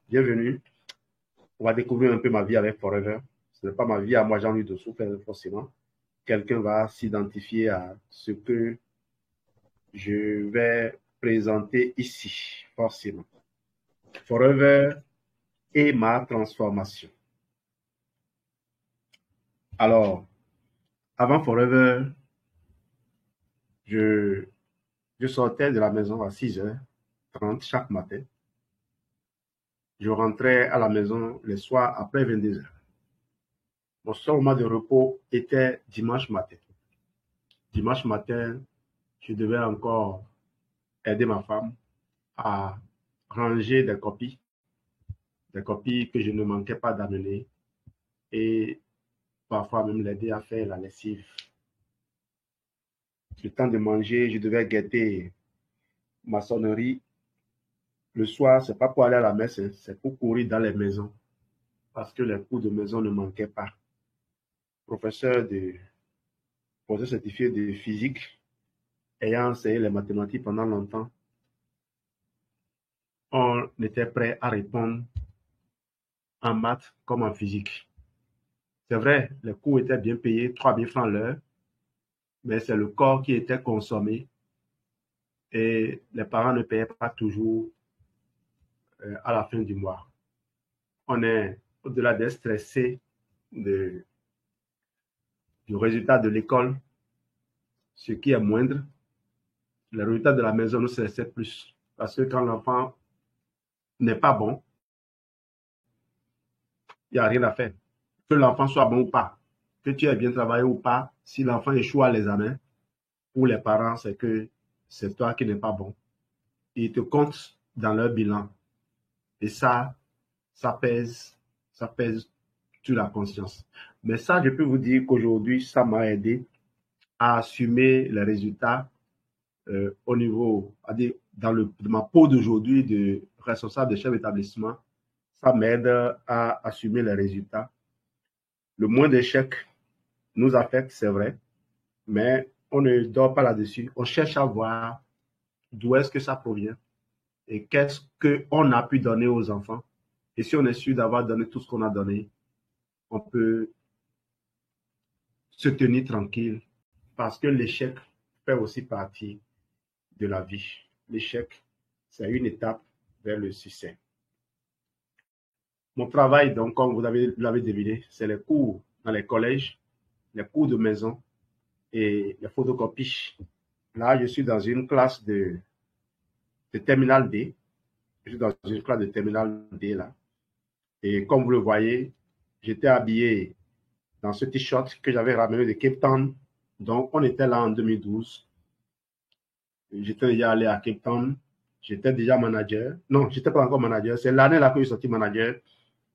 bienvenue. On va découvrir un peu ma vie avec Forever. Ce n'est pas ma vie à moi, Jean-Louis Dossou, forcément. Quelqu'un va s'identifier à ce que je vais présenter ici, forcément. Forever et ma transformation. Alors, avant Forever, je sortais de la maison à 6h30 chaque matin. Je rentrais à la maison le soir après 22h. Mon seul moment de repos était dimanche matin. Dimanche matin, je devais encore aider ma femme à ranger des copies que je ne manquais pas d'amener et parfois même l'aider à faire la lessive. Le temps de manger, je devais guetter ma sonnerie. Le soir, c'est pas pour aller à la messe, c'est pour courir dans les maisons parce que les cours de maison ne manquaient pas. Professeur certifié de physique, ayant enseigné les mathématiques pendant longtemps, on était prêt à répondre en maths comme en physique. C'est vrai, les cours étaient bien payés, 3000 francs l'heure, mais c'est le corps qui était consommé et les parents ne payaient pas toujours à la fin du mois. On est au-delà des stressés du résultat de l'école, ce qui est moindre. Le résultat de la maison nous stressait plus parce que quand l'enfant n'est pas bon, il n'y a rien à faire. Que l'enfant soit bon ou pas, que tu aies bien travaillé ou pas, si l'enfant échoue à l'examen, pour les parents, c'est que c'est toi qui n'es pas bon. Ils te comptent dans leur bilan. Et ça pèse sur la conscience. Mais ça, je peux vous dire qu'aujourd'hui, ça m'a aidé à assumer les résultats au niveau, dans ma peau d'aujourd'hui de responsable de chef d'établissement. Ça m'aide à assumer les résultats. Le moins d'échecs nous affecte, c'est vrai, mais on ne dort pas là-dessus. On cherche à voir d'où est-ce que ça provient et qu'est-ce qu'on a pu donner aux enfants. Et si on est sûr d'avoir donné tout ce qu'on a donné, on peut se tenir tranquille parce que l'échec fait aussi partie de la vie. L'échec, c'est une étape vers le succès. Mon travail, donc, comme vous l'avez deviné, c'est les cours dans les collèges, les cours de maison et les photocopies. Là, je suis dans une classe de terminale D. Je suis dans une classe de terminale D, là. Et comme vous le voyez, j'étais habillé dans ce t-shirt que j'avais ramené de Cape Town. Donc, on était là en 2012. J'étais déjà allé à Cape Town. J'étais déjà manager. Non, j'étais pas encore manager. C'est l'année là que je suis sorti manager.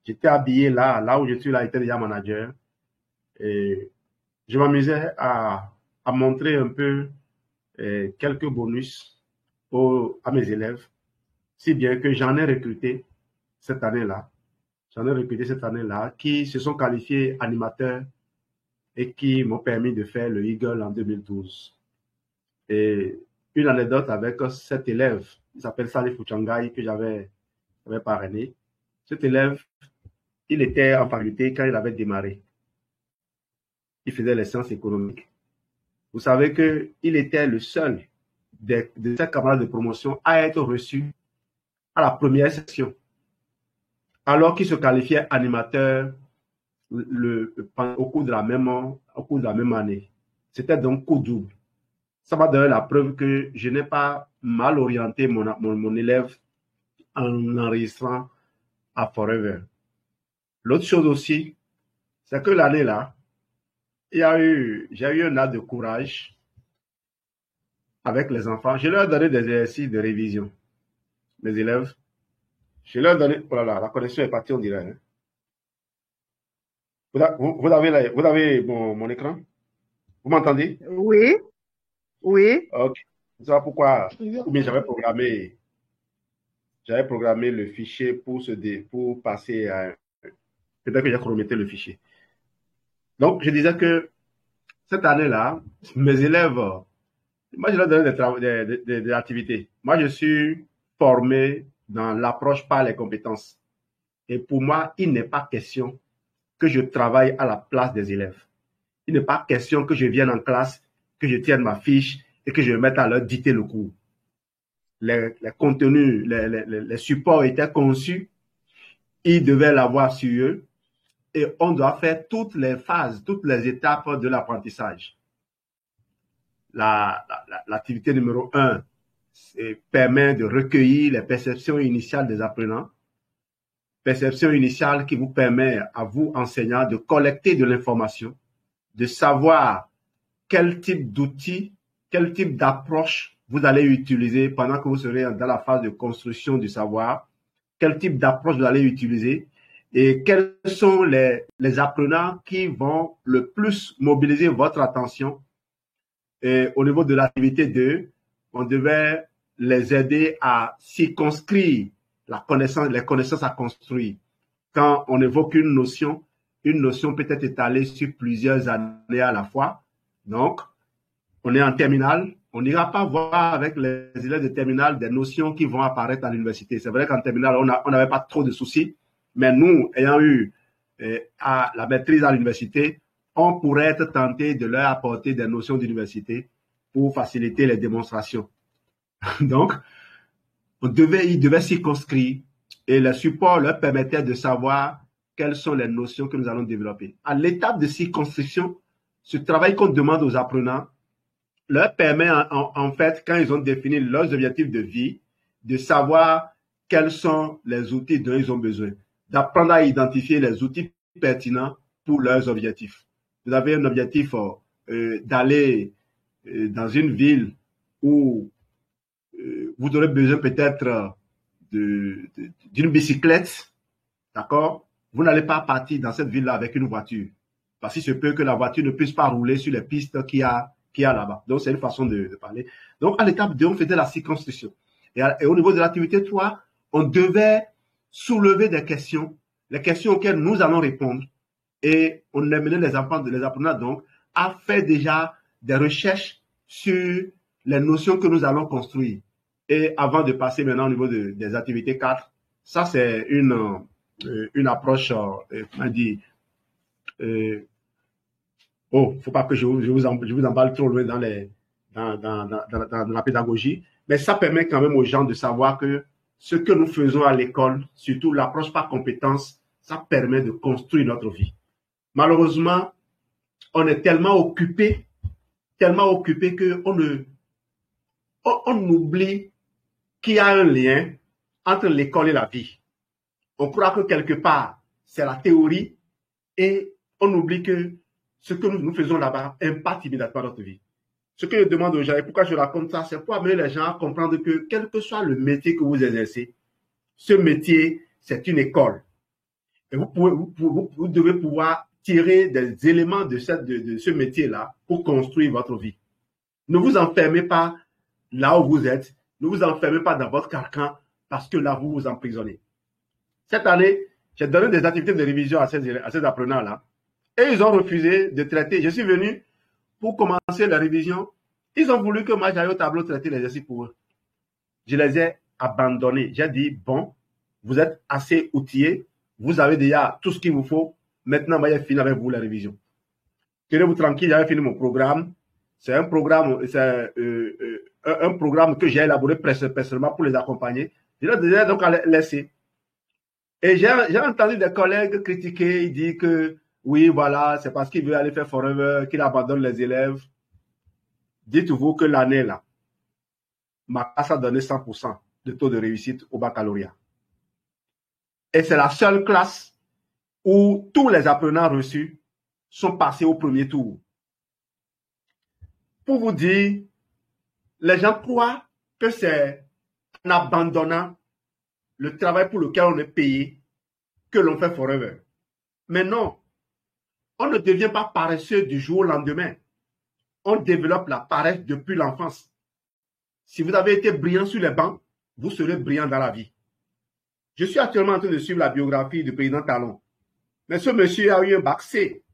J'étais habillé là où je suis là, j'étais déjà manager. Et je m'amusais à montrer un peu quelques bonus à mes élèves. Si bien que j'en ai recruté cette année-là. J'en ai recruté cette année-là qui se sont qualifiés animateurs et qui m'ont permis de faire le Eagle en 2012. Et une anecdote avec cet élève, il s'appelle Salif Uchangai, que j'avais parrainé. Cet élève, il était en faculté quand il avait démarré. Il faisait les sciences économiques. Vous savez qu'il était le seul de ses camarades de promotion à être reçu à la première session, alors qu'il se qualifiait animateur au cours de la même année. C'était donc coup double. Ça m'a donné la preuve que je n'ai pas mal orienté mon élève en enregistrant à Forever. L'autre chose aussi, c'est que l'année-là, j'ai eu un acte de courage avec les enfants. Je leur ai donné des exercices de révision. Mes élèves, je leur ai donné... Oh là là, la connexion est partie, on dirait. Hein. Vous avez mon écran? Vous m'entendez? Oui, oui. Ok. Je ne sais pas pourquoi. Ou bien j'avais programmé le fichier pour passer à... Peut-être que j'ai chronométré le fichier. Donc, je disais que cette année-là, mes élèves, moi, je leur donne des activités. Moi, je suis formé dans l'approche par les compétences. Et pour moi, il n'est pas question que je travaille à la place des élèves. Il n'est pas question que je vienne en classe, que je tienne ma fiche et que je me mette à leur dicter le cours. Les contenus, les supports étaient conçus, ils devaient l'avoir sur eux et on doit faire toutes les phases, toutes les étapes de l'apprentissage. L'activité numéro 1 permet de recueillir les perceptions initiales des apprenants. Perception initiale qui vous permet à vous, enseignants, de collecter de l'information, de savoir quel type d'outils, quel type d'approche vous allez utiliser pendant que vous serez dans la phase de construction du savoir, quel type d'approche vous allez utiliser et quels sont les apprenants qui vont le plus mobiliser votre attention. Et au niveau de l'activité 2, on devait les aider à circonscrire les connaissances à construire. Quand on évoque une notion peut être étalée sur plusieurs années à la fois. Donc, on est en terminale, on n'ira pas voir avec les élèves de terminale des notions qui vont apparaître à l'université. C'est vrai qu'en terminale, on n'avait pas trop de soucis, mais nous, ayant eu la maîtrise à l'université, on pourrait être tenté de leur apporter des notions d'université pour faciliter les démonstrations. Donc, ils devaient circonscrire et le support leur permettait de savoir quelles sont les notions que nous allons développer. À l'étape de circonscription, ce travail qu'on demande aux apprenants leur permet en fait, quand ils ont défini leurs objectifs de vie, de savoir quels sont les outils dont ils ont besoin, d'apprendre à identifier les outils pertinents pour leurs objectifs. Vous avez un objectif d'aller dans une ville où vous aurez besoin peut-être d'une bicyclette, d'accord? Vous n'allez pas partir dans cette ville-là avec une voiture, parce qu'il se peut que la voiture ne puisse pas rouler sur les pistes qu'il y a là-bas. Donc, c'est une façon de parler. Donc, à l'étape 2, on faisait la circonscription. Et au niveau de l'activité 3, on devait soulever des questions, les questions auxquelles nous allons répondre. Et on amenait les apprenants donc à faire déjà des recherches sur les notions que nous allons construire. Et avant de passer maintenant au niveau des activités 4, ça c'est une approche, comment dire, faut pas que je vous emballe trop loin dans la pédagogie, mais ça permet quand même aux gens de savoir que ce que nous faisons à l'école, surtout l'approche par compétence, ça permet de construire notre vie. Malheureusement, on est tellement occupé que on oublie qu'il y a un lien entre l'école et la vie. On croit que quelque part, c'est la théorie et on oublie que ce que nous faisons là-bas impacte immédiatement notre vie. Ce que je demande aux gens et pourquoi je raconte ça, c'est pour amener les gens à comprendre que quel que soit le métier que vous exercez, ce métier, c'est une école. Et vous devez pouvoir tirer des éléments de ce métier-là pour construire votre vie. Ne vous enfermez pas là où vous êtes. Ne vous enfermez pas dans votre carcan parce que là, vous vous emprisonnez. Cette année, j'ai donné des activités de révision à ces apprenants-là et ils ont refusé de traiter. Je suis venu pour commencer la révision. Ils ont voulu que moi, j'aille au tableau traiter l'exercice pour eux. Je les ai abandonnés. J'ai dit, bon, vous êtes assez outillés. Vous avez déjà tout ce qu'il vous faut. Maintenant, moi, j'ai fini avec vous la révision. Tenez-vous tranquille, j'avais fini mon programme. C'est un programme, un programme que j'ai élaboré personnellement pour les accompagner. Je les ai donc laissés. Et j'ai entendu des collègues critiquer, ils disent que oui, voilà, c'est parce qu'il veut aller faire forever qu'il abandonne les élèves. Dites-vous que l'année là, ma classe a donné 100% de taux de réussite au baccalauréat. Et c'est la seule classe où tous les apprenants reçus sont passés au premier tour. Pour vous dire, les gens croient que c'est en abandonnant le travail pour lequel on est payé que l'on fait forever. Mais non, on ne devient pas paresseux du jour au lendemain. On développe la paresse depuis l'enfance. Si vous avez été brillant sur les bancs, vous serez brillant dans la vie. Je suis actuellement en train de suivre la biographie du président Talon. Mais ce monsieur a eu un bac C.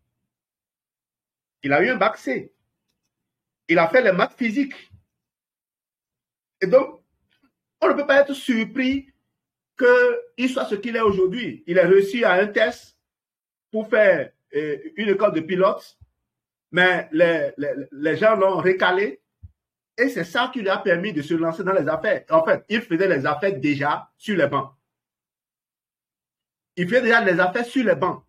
Il a eu un bac C. Il a fait les maths physiques. Et donc, on ne peut pas être surpris qu'il soit ce qu'il est aujourd'hui. Il a réussi à un test pour faire une école de pilote, mais les gens l'ont recalé et c'est ça qui lui a permis de se lancer dans les affaires. En fait, il faisait les affaires déjà sur les bancs. Il faisait déjà les affaires sur les bancs.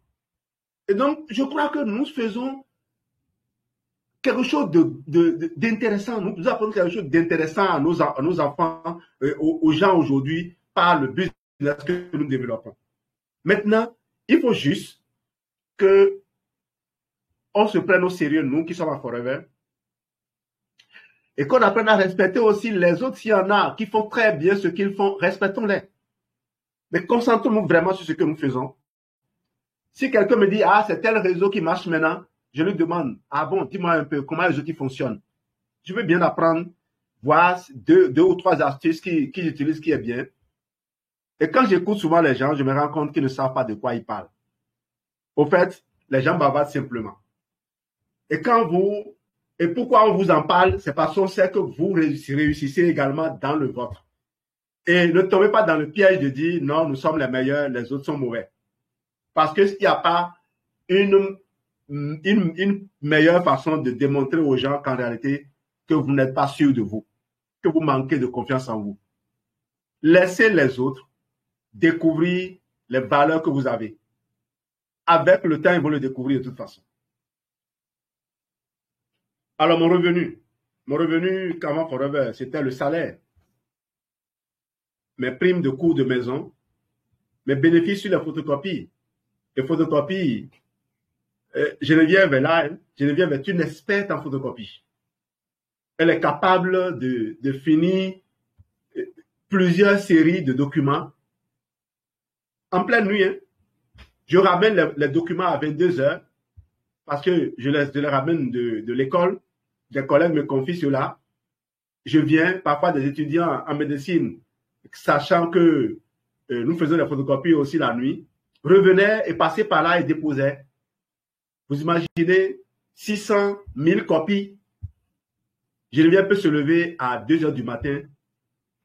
Et donc, je crois que nous faisons quelque chose d'intéressant. Nous apprenons quelque chose d'intéressant à nos enfants, aux gens aujourd'hui, par le business que nous développons. Maintenant, il faut juste que on se prenne au sérieux, nous qui sommes à Forever, et qu'on apprenne à respecter aussi les autres. S'il y en a qui font très bien ce qu'ils font, respectons-les. Mais concentrons-nous vraiment sur ce que nous faisons. Si quelqu'un me dit, ah, c'est tel réseau qui marche maintenant, je lui demande, ah bon, dis-moi un peu comment les outils fonctionnent. Je veux bien apprendre, voir deux ou trois astuces qui utilisent, qui est bien. Et quand j'écoute souvent les gens, je me rends compte qu'ils ne savent pas de quoi ils parlent. Au fait, les gens bavardent simplement. Et pourquoi on vous en parle, c'est parce qu'on sait que vous réussissez également dans le vôtre. Et ne tombez pas dans le piège de dire, non, nous sommes les meilleurs, les autres sont mauvais. Parce qu'il n'y a pas une meilleure façon de démontrer aux gens qu'en réalité, que vous n'êtes pas sûr de vous, que vous manquez de confiance en vous. Laissez les autres découvrir les valeurs que vous avez. Avec le temps, ils vont le découvrir de toute façon. Alors, mon revenu qu'avant Forever, c'était le salaire, mes primes de cours de maison, mes bénéfices sur les photocopies. Les photocopies, Geneviève est là, Geneviève est une experte en photocopie. Elle est capable de finir plusieurs séries de documents en pleine nuit. Hein. Je ramène les documents à 22 heures parce que je les ramène de l'école. Des collègues me confient cela. Je viens, parfois des étudiants en médecine, sachant que nous faisons les photocopies aussi la nuit, revenaient et passaient par là et déposaient. Vous imaginez 600 000 copies. Geneviève peut se lever à 2 heures du matin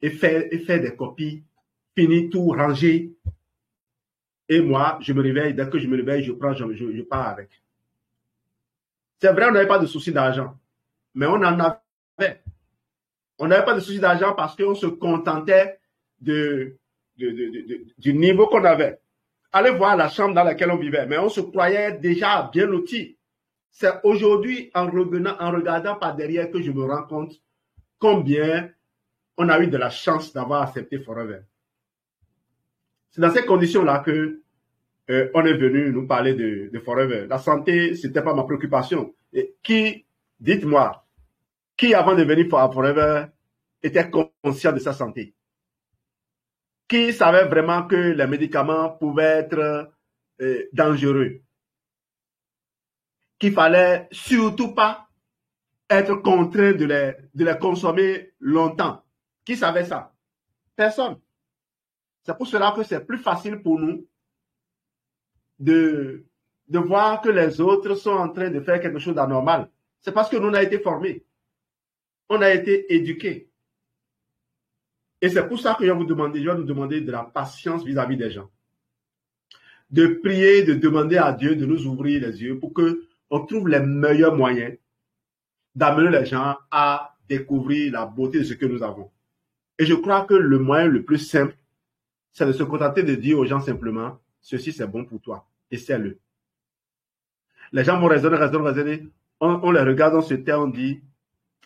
et faire des copies, finir tout, ranger. Et moi, je me réveille. Dès que je me réveille, je pars avec. C'est vrai, on n'avait pas de souci d'argent. Mais on en avait. On n'avait pas de souci d'argent parce qu'on se contentait du niveau qu'on avait. Allez voir la chambre dans laquelle on vivait. Mais on se croyait déjà bien lotis. C'est aujourd'hui, en regardant par derrière, que je me rends compte combien on a eu de la chance d'avoir accepté Forever. C'est dans ces conditions-là que on est venu nous parler de Forever. La santé, ce n'était pas ma préoccupation. Et dites-moi, qui avant de venir à Forever était conscient de sa santé? Qui savait vraiment que les médicaments pouvaient être dangereux? Qu'il fallait surtout pas être contraint de les consommer longtemps? Qui savait ça? Personne. C'est pour cela que c'est plus facile pour nous de voir que les autres sont en train de faire quelque chose d'anormal. C'est parce que nous, on a été formés. On a été éduqués. Et c'est pour ça que je vais nous demander de la patience vis-à-vis des gens. De prier, de demander à Dieu de nous ouvrir les yeux pour qu'on trouve les meilleurs moyens d'amener les gens à découvrir la beauté de ce que nous avons. Et je crois que le moyen le plus simple, c'est de se contenter de dire aux gens simplement, ceci c'est bon pour toi, essaie-le. Les gens vont raisonner. On les regarde, on se tait, on dit,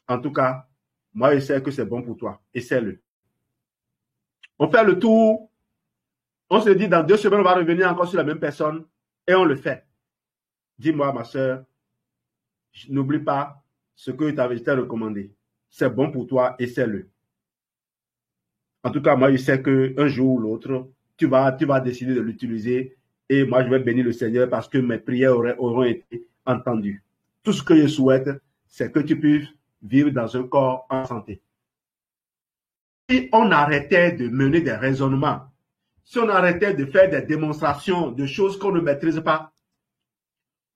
en tout cas, moi je sais que c'est bon pour toi, essaie-le. On fait le tour, on se dit dans 2 semaines, on va revenir encore sur la même personne et on le fait. Dis-moi, ma soeur, n'oublie pas ce que ta végétale a recommandé. C'est bon pour toi, essaie-le. En tout cas, moi, je sais qu'un jour ou l'autre, tu vas décider de l'utiliser et moi, je vais bénir le Seigneur parce que mes prières auront été entendues. Tout ce que je souhaite, c'est que tu puisses vivre dans un corps en santé. Si on arrêtait de mener des raisonnements, si on arrêtait de faire des démonstrations de choses qu'on ne maîtrise pas,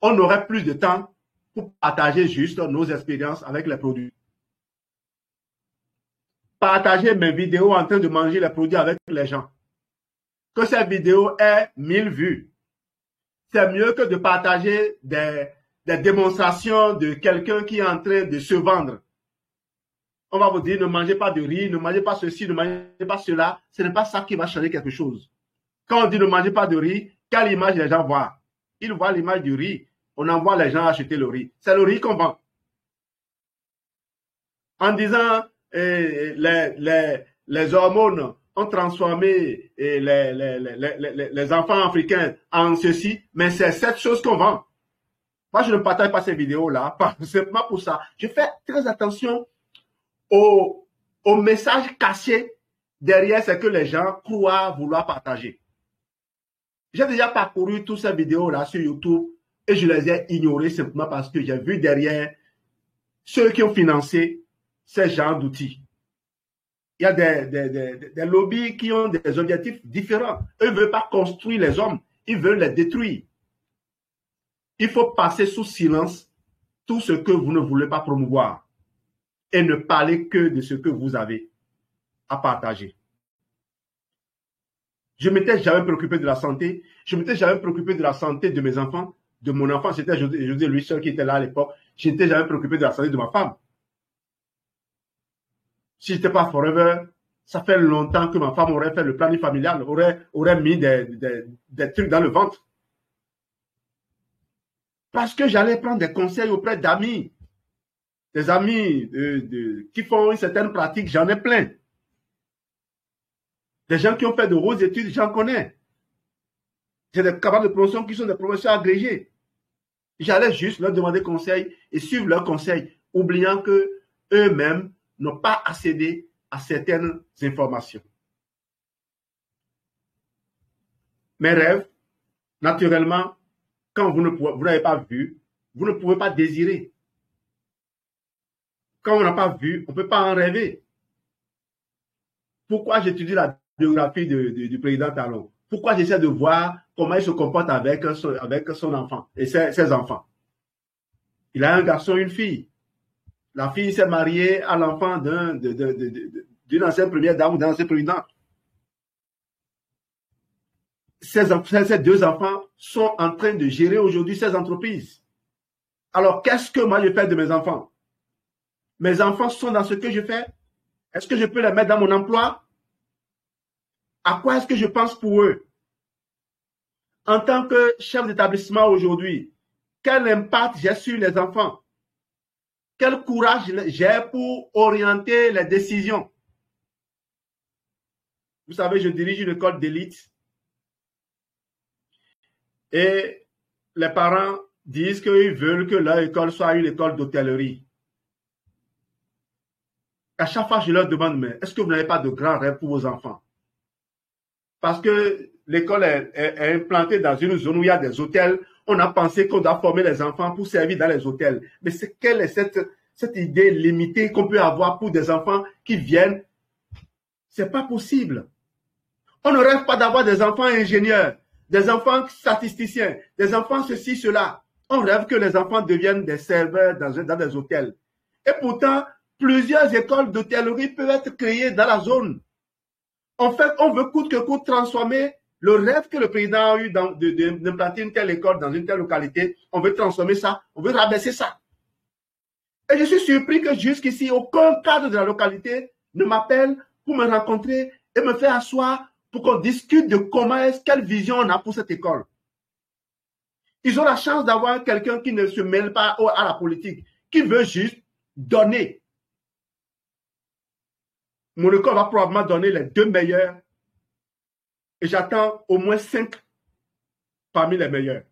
on aurait plus de temps pour partager juste nos expériences avec les produits. Partager mes vidéos en train de manger les produits avec les gens. que cette vidéo ait 1000 vues. C'est mieux que de partager des démonstrations de quelqu'un qui est en train de se vendre. On va vous dire, ne mangez pas de riz, ne mangez pas ceci, ne mangez pas cela. Ce n'est pas ça qui va changer quelque chose. Quand on dit ne mangez pas de riz, quelle image les gens voient? Ils voient l'image du riz. On envoie les gens acheter le riz. C'est le riz qu'on vend. En disant, les hormones ont transformé les enfants africains en ceci, mais c'est cette chose qu'on vend. Moi, je ne partage pas ces vidéos-là, simplement pour ça. Je fais très attention au message caché derrière ce que les gens croient vouloir partager. J'ai déjà parcouru toutes ces vidéos-là sur YouTube et je les ai ignorées simplement parce que j'ai vu derrière ceux qui ont financé ces genres d'outils. Il y a des lobbies qui ont des objectifs différents. Eux ne veulent pas construire les hommes, ils veulent les détruire. Il faut passer sous silence tout ce que vous ne voulez pas promouvoir et ne parler que de ce que vous avez à partager. Je ne m'étais jamais préoccupé de la santé. Je ne m'étais jamais préoccupé de la santé de mes enfants, de mon enfant. C'était José lui seul qui était là à l'époque. Je n'étais jamais préoccupé de la santé de ma femme. Si je n'étais pas forever, ça fait longtemps que ma femme aurait fait le planning familial, aurait mis des trucs dans le ventre. Parce que j'allais prendre des conseils auprès d'amis. Des amis qui font une certaine pratique, j'en ai plein. Des gens qui ont fait de grosses études, j'en connais. J'ai des camarades de promotion qui sont des professeurs agrégés. J'allais juste leur demander conseil et suivre leurs conseils, oubliant que eux-mêmes n'ont pas accédé à certaines informations. Mes rêves, naturellement, quand vous n'avez pas vu, vous ne pouvez pas désirer. Quand on n'a pas vu, on ne peut pas en rêver. Pourquoi j'étudie la biographie du président Talon? Pourquoi j'essaie de voir comment il se comporte avec son enfant et ses enfants? Il a un garçon et une fille. La fille s'est mariée à l'enfant d'une ancienne première dame ou d'un ancien président. Ces deux enfants sont en train de gérer aujourd'hui ces entreprises. Alors, qu'est-ce que moi je fais de mes enfants? Mes enfants sont dans ce que je fais? Est-ce que je peux les mettre dans mon emploi? À quoi est-ce que je pense pour eux? En tant que chef d'établissement aujourd'hui, quel impact j'ai sur les enfants? Quel courage j'ai pour orienter les décisions? Vous savez, je dirige une école d'élite et les parents disent qu'ils veulent que leur école soit une école d'hôtellerie. À chaque fois, je leur demande, mais est-ce que vous n'avez pas de grands rêves pour vos enfants? Parce que l'école est implantée dans une zone où il y a des hôtels. On a pensé qu'on doit former les enfants pour servir dans les hôtels. Mais quelle est cette idée limitée qu'on peut avoir pour des enfants qui viennent? C'est pas possible. On ne rêve pas d'avoir des enfants ingénieurs, des enfants statisticiens, des enfants ceci, cela. On rêve que les enfants deviennent des serveurs dans des hôtels. Et pourtant, plusieurs écoles d'hôtellerie peuvent être créées dans la zone. En fait, on veut coûte que coûte transformer le rêve que le président a eu d'implanter une telle école dans une telle localité. On veut transformer ça, on veut rabaisser ça. Et je suis surpris que jusqu'ici, aucun cadre de la localité ne m'appelle pour me rencontrer et me faire asseoir pour qu'on discute de quelle vision on a pour cette école. Ils ont la chance d'avoir quelqu'un qui ne se mêle pas à la politique, qui veut juste donner. Mon école va probablement donner les 2 meilleurs et j'attends au moins 5 parmi les meilleurs.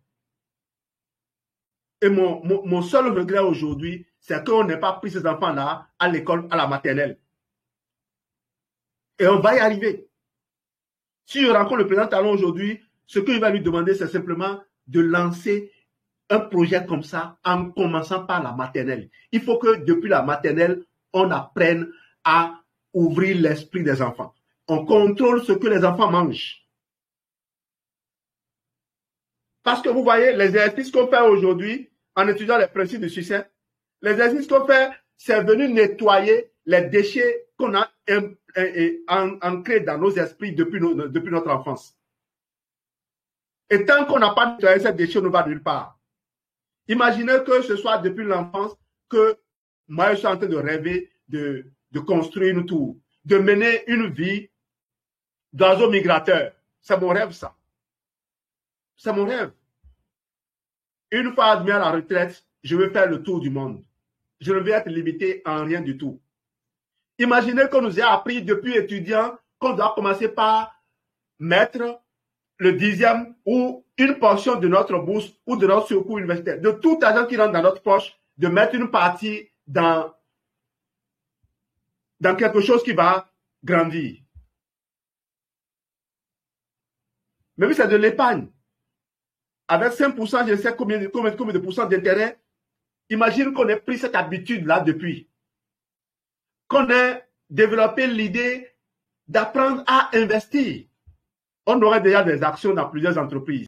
Et mon seul regret aujourd'hui, c'est qu'on n'ait pas pris ces enfants-là à l'école, à la maternelle. Et on va y arriver. Si je rencontre le président Talon aujourd'hui, ce que je vais lui demander, c'est simplement de lancer un projet comme ça en commençant par la maternelle. Il faut que depuis la maternelle, on apprenne à ouvrir l'esprit des enfants. On contrôle ce que les enfants mangent. Parce que vous voyez, les exercices qu'on fait aujourd'hui, en étudiant les principes du succès, les exercices qu'on fait, c'est venu nettoyer les déchets qu'on a ancrés dans nos esprits depuis notre enfance. Et tant qu'on n'a pas nettoyé ces déchets, on ne va nulle part. Imaginez que ce soit depuis l'enfance que moi, je suis en train de rêver de construire une tour, de mener une vie d'oiseau migrateur. C'est mon rêve, ça. C'est mon rêve. Une fois admis à la retraite, je veux faire le tour du monde. Je ne veux être limité en rien du tout. Imaginez qu'on nous ait appris depuis étudiant qu'on doit commencer par mettre le 10e ou une portion de notre bourse ou de notre surcoût universitaire, de tout argent qui rentre dans notre poche, de mettre une partie dans quelque chose qui va grandir. Même si c'est de l'épargne, avec 5%, je ne sais combien de pourcents d'intérêt, imagine qu'on ait pris cette habitude-là depuis. Qu'on ait développé l'idée d'apprendre à investir. On aurait déjà des actions dans plusieurs entreprises.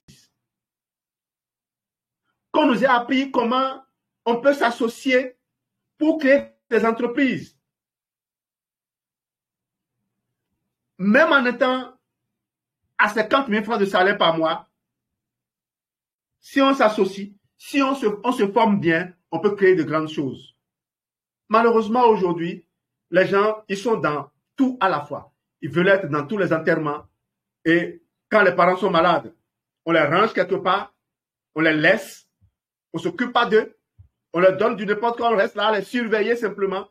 Qu'on nous ait appris comment on peut s'associer pour créer des entreprises. Même en étant à 50 000 francs de salaire par mois, si on s'associe, si on se forme bien, on peut créer de grandes choses. Malheureusement, aujourd'hui, les gens, ils sont dans tout à la fois. Ils veulent être dans tous les enterrements. Et quand les parents sont malades, on les range quelque part, on les laisse, on ne s'occupe pas d'eux, on leur donne du n'importe quoi, on reste là à les surveiller simplement.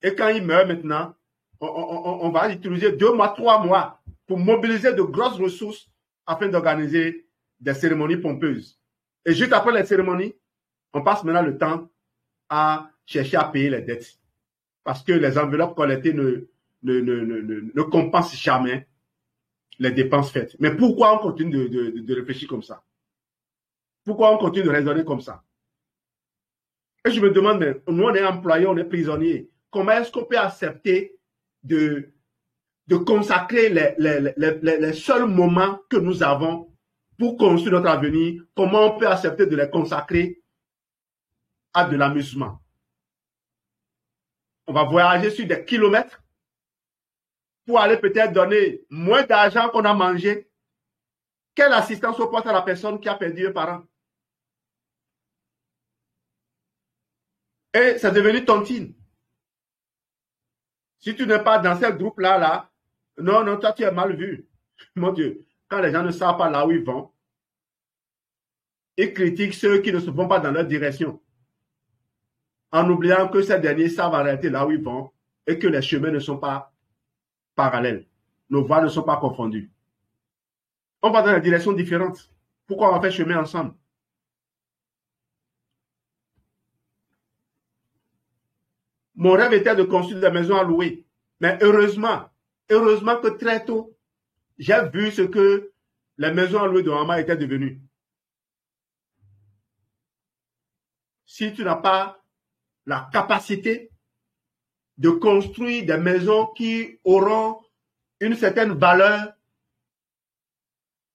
Et quand ils meurent maintenant, on va utiliser 2 mois, 3 mois pour mobiliser de grosses ressources afin d'organiser des cérémonies pompeuses. Et juste après les cérémonies, on passe maintenant le temps à chercher à payer les dettes. Parce que les enveloppes collectées ne compensent jamais les dépenses faites. Mais pourquoi on continue de réfléchir comme ça? Pourquoi on continue de raisonner comme ça? Et je me demande, mais nous on est employés, on est prisonniers. Comment est-ce qu'on peut accepter de consacrer les seuls moments que nous avons pour construire notre avenir? Comment on peut accepter de les consacrer à de l'amusement? On va voyager sur des kilomètres pour aller peut-être donner moins d'argent qu'on a mangé. Quelle assistance on porte à la personne qui a perdu un parent? Et c'est devenu tontine. Si tu n'es pas dans ce groupe-là, non, toi tu es mal vu. Mon Dieu, quand les gens ne savent pas là où ils vont, ils critiquent ceux qui ne se vont pas dans leur direction, en oubliant que ces derniers savent arrêter là où ils vont et que les chemins ne sont pas parallèles. Nos voies ne sont pas confondues. On va dans des directions différentes. Pourquoi on va faire chemin ensemble? Mon rêve était de construire des maisons à louer. Mais heureusement que très tôt, j'ai vu ce que les maisons à louer de maman étaient devenues. Si tu n'as pas la capacité de construire des maisons qui auront une certaine valeur,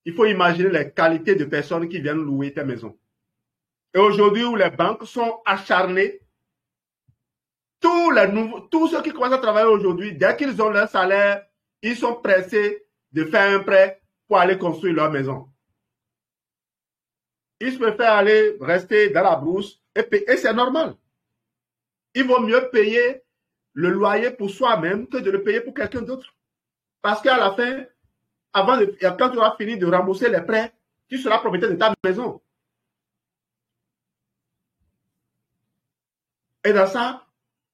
il faut imaginer les qualités de personnes qui viennent louer tes maisons. Et aujourd'hui, où les banques sont acharnées, tous ceux qui commencent à travailler aujourd'hui, dès qu'ils ont leur salaire, ils sont pressés de faire un prêt pour aller construire leur maison. Ils se préfèrent aller rester dans la brousse et c'est normal. Il vaut mieux payer le loyer pour soi-même que de le payer pour quelqu'un d'autre. Parce qu'à la fin, quand tu auras fini de rembourser les prêts, tu seras propriétaire de ta maison. Et dans ça,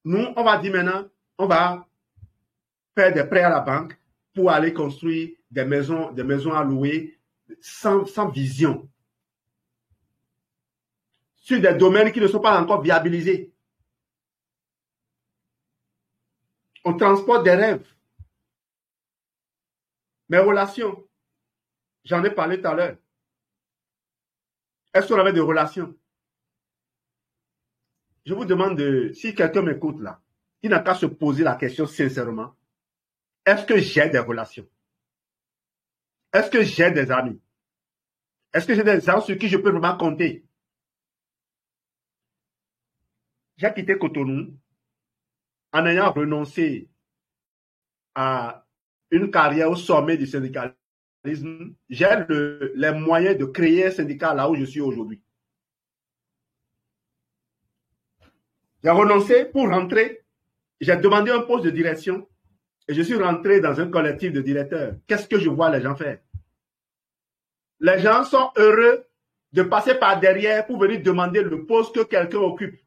nous, on va dire maintenant, on va faire des prêts à la banque pour aller construire des maisons à louer sans vision. Sur des domaines qui ne sont pas encore viabilisés. On transporte des rêves. Mes relations, j'en ai parlé tout à l'heure. Est-ce qu'on avait des relations? Je vous demande, si quelqu'un m'écoute là, il n'a qu'à se poser la question sincèrement. Est-ce que j'ai des relations? Est-ce que j'ai des amis? Est-ce que j'ai des gens sur qui je peux vraiment compter? J'ai quitté Cotonou en ayant renoncé à une carrière au sommet du syndicalisme. j'ai les moyens de créer un syndicat là où je suis aujourd'hui. J'ai renoncé pour rentrer. J'ai demandé un poste de direction et je suis rentré dans un collectif de directeurs. Qu'est-ce que je vois les gens faire? Les gens sont heureux de passer par derrière pour venir demander le poste que quelqu'un occupe.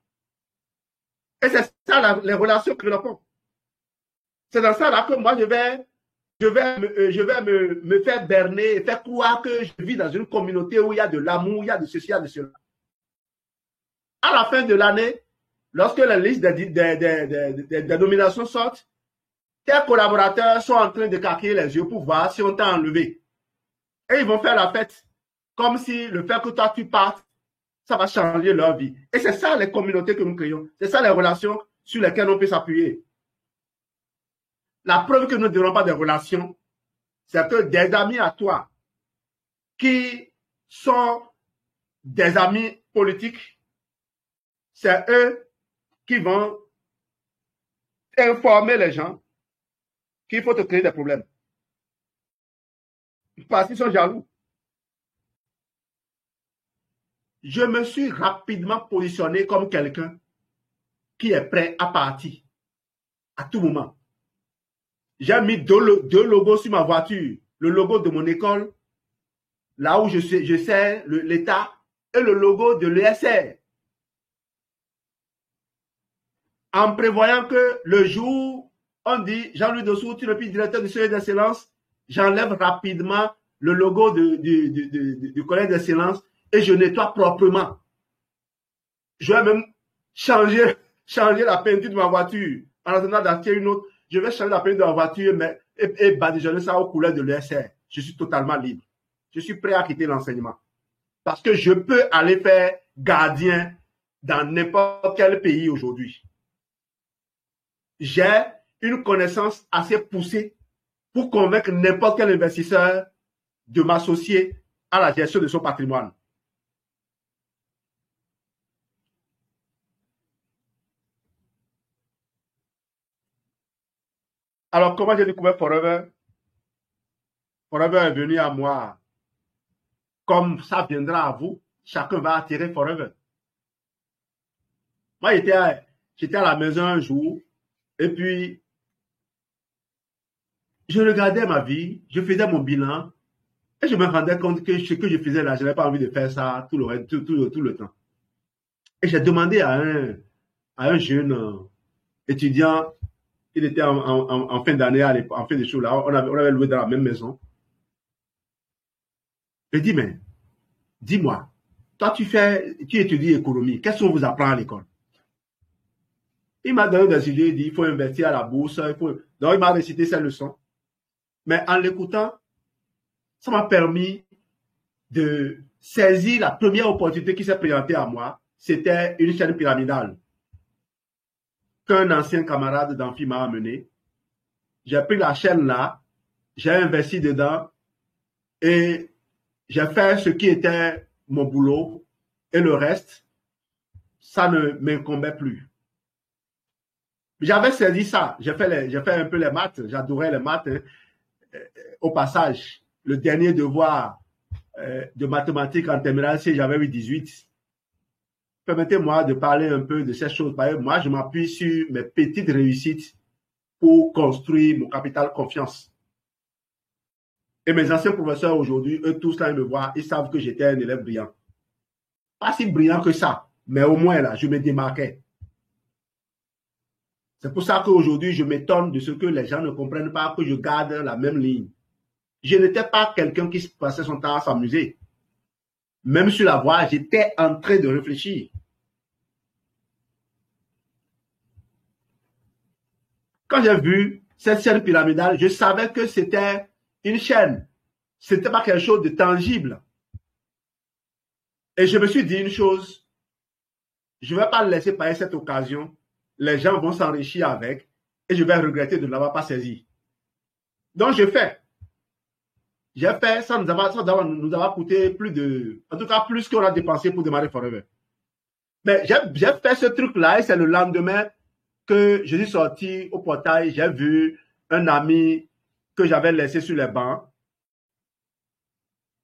Et c'est ça les relations que l'on font. C'est dans ça là que moi je vais me faire berner et faire croire que je vis dans une communauté où il y a de l'amour, il y a de ceci, il y a de cela. À la fin de l'année, lorsque la liste des nominations sortent, tes collaborateurs sont en train de caquer les yeux pour voir si on t'a enlevé. Et ils vont faire la fête, comme si le fait que toi tu partes, ça va changer leur vie. Et c'est ça les communautés que nous créons. C'est ça les relations sur lesquelles on peut s'appuyer. La preuve que nous ne donnons pas de relations, c'est que des amis à toi qui sont des amis politiques, c'est eux qui vont informer les gens qu'il faut te créer des problèmes. Parce qu'ils sont jaloux. Je me suis rapidement positionné comme quelqu'un qui est prêt à partir à tout moment. J'ai mis deux logos sur ma voiture. Le logo de mon école, là où je sers l'État, et le logo de l'ESR. En prévoyant que le jour, on dit Jean-Louis Dossou, tu n'es plus directeur du Collège d'Excellence, j'enlève rapidement le logo du Collège d'Excellence et je nettoie proprement. Je vais même changer la peinture de ma voiture. En attendant d'acheter une autre, je vais changer la peinture de ma voiture et badigeonner ça aux couleurs de l'ESR. Je suis totalement libre. Je suis prêt à quitter l'enseignement. Parce que je peux aller faire gardien dans n'importe quel pays aujourd'hui. J'ai une connaissance assez poussée pour convaincre n'importe quel investisseur de m'associer à la gestion de son patrimoine. Alors, comment j'ai découvert Forever? Forever est venu à moi. Comme ça viendra à vous, chacun va attirer Forever. Moi, j'étais à la maison un jour, et puis, je regardais ma vie, je faisais mon bilan, et je me rendais compte que ce que je faisais là, je n'avais pas envie de faire ça tout le temps. Et j'ai demandé à un jeune étudiant, il était en fin d'année, en fin de show là, on avait loué dans la même maison. Je dis, mais, dis-moi, toi tu étudies économie, qu'est-ce qu'on vous apprend à l'école? Il m'a donné des idées, il dit, il faut investir à la bourse, donc il m'a récité ces leçons. Mais en l'écoutant, ça m'a permis de saisir la première opportunité qui s'est présentée à moi. C'était une chaîne pyramidale qu'un ancien camarade d'amphi m'a amené. J'ai pris la chaîne là, j'ai investi dedans et j'ai fait ce qui était mon boulot et le reste, ça ne m'incombait plus. J'avais saisi ça, j'ai fait un peu les maths, j'adorais les maths. Hein. Au passage, le dernier devoir de mathématiques en terminale, si j'avais eu 18. Permettez-moi de parler un peu de ces choses. Moi, je m'appuie sur mes petites réussites pour construire mon capital confiance. Et mes anciens professeurs aujourd'hui, eux tous là, ils me voient, ils savent que j'étais un élève brillant. Pas si brillant que ça, mais au moins là, je me démarquais. C'est pour ça qu'aujourd'hui, je m'étonne de ce que les gens ne comprennent pas, que je garde la même ligne. Je n'étais pas quelqu'un qui passait son temps à s'amuser. Même sur la voie, j'étais en train de réfléchir. Quand j'ai vu cette chaîne pyramidale, je savais que c'était une chaîne. Ce n'était pas quelque chose de tangible. Et je me suis dit une chose, je ne vais pas laisser passer cette occasion. Les gens vont s'enrichir avec et je vais regretter de ne l'avoir pas saisi. Donc, j'ai fait, ça nous a coûté en tout cas plus qu'on a dépensé pour démarrer Forever. Mais j'ai fait ce truc-là et c'est le lendemain que je suis sorti au portail, j'ai vu un ami que j'avais laissé sur les bancs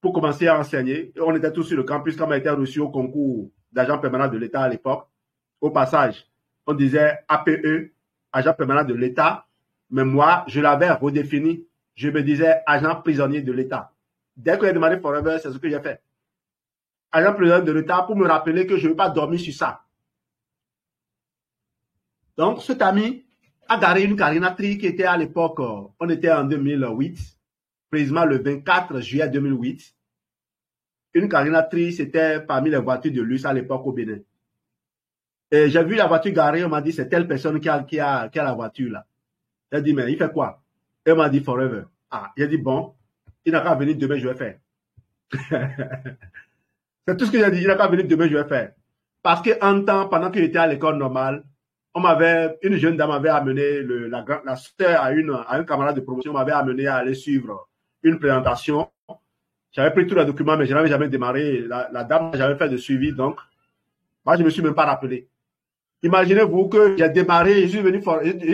pour commencer à enseigner. On était tous sur le campus quand on a été reçu au concours d'agent permanent de l'État à l'époque. Au passage, on disait APE, agent permanent de l'État, mais moi, je l'avais redéfini. Je me disais agent prisonnier de l'État. Dès que j'ai demandé Forever, c'est ce que j'ai fait. Agent prisonnier de l'État pour me rappeler que je ne veux pas dormir sur ça. Donc, cet ami a garé une carinatrice qui était à l'époque, on était en 2008, précisément le 24 juillet 2008. Une carinatrice, c'était parmi les voitures de luxe à l'époque au Bénin. Et j'ai vu la voiture garée, on m'a dit, c'est telle personne qui a la voiture là. J'ai dit, mais il fait quoi? Et on m'a dit, Forever. Ah, il a dit, bon, il n'a qu'à venir demain, je vais faire. C'est tout ce que j'ai dit, il n'a qu'à venir demain, je vais faire. Parce qu'en temps, pendant qu'il était à l'école normale, une jeune dame m'avait amené, la sœur à un camarade de promotion m'avait amené à aller suivre une présentation. J'avais pris tous les documents, mais je n'avais jamais démarré. La dame, j'avais fait de suivi, donc, moi, je ne me suis même pas rappelé. Imaginez-vous que j'ai démarré, je suis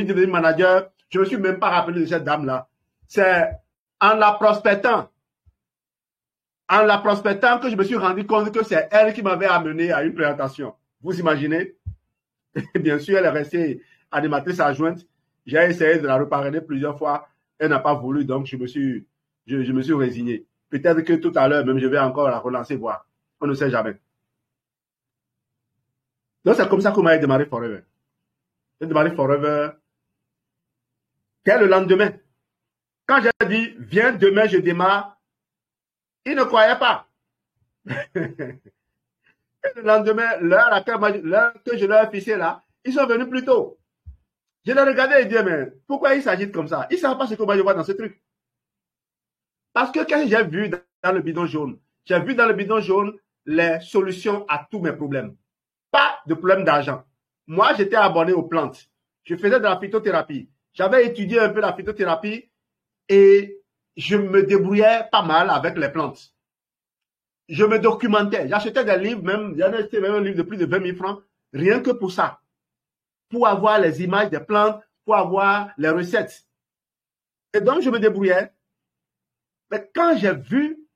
devenu manager, je ne me suis même pas rappelé de cette dame-là. C'est en la prospectant que je me suis rendu compte que c'est elle qui m'avait amené à une présentation. Vous imaginez? Et bien sûr, elle est restée animatrice adjointe. J'ai essayé de la reparrainer plusieurs fois. Elle n'a pas voulu, donc je me suis résigné. Peut-être que tout à l'heure, même, je vais encore la relancer, voir. On ne sait jamais. Donc, c'est comme ça qu'on m'a démarré Forever. J'ai démarré Forever. Dès le lendemain. Quand j'ai dit, viens demain, je démarre, ils ne croyaient pas. Et le lendemain, l'heure que je leur ai fixée là, ils sont venus plus tôt. Je les regardais et disais, mais pourquoi ils s'agitent comme ça? Ils ne savent pas ce que moi je vois dans ce truc. Parce que quand j'ai vu dans le bidon jaune, j'ai vu dans le bidon jaune les solutions à tous mes problèmes. Pas de problème d'argent. Moi, j'étais abonné aux plantes. Je faisais de la phytothérapie. J'avais étudié un peu la phytothérapie et je me débrouillais pas mal avec les plantes. Je me documentais. J'achetais des livres, j'en ai acheté même un livre de plus de 20 000 francs, rien que pour ça. Pour avoir les images des plantes, pour avoir les recettes. Et donc, je me débrouillais. Mais quand j'ai vu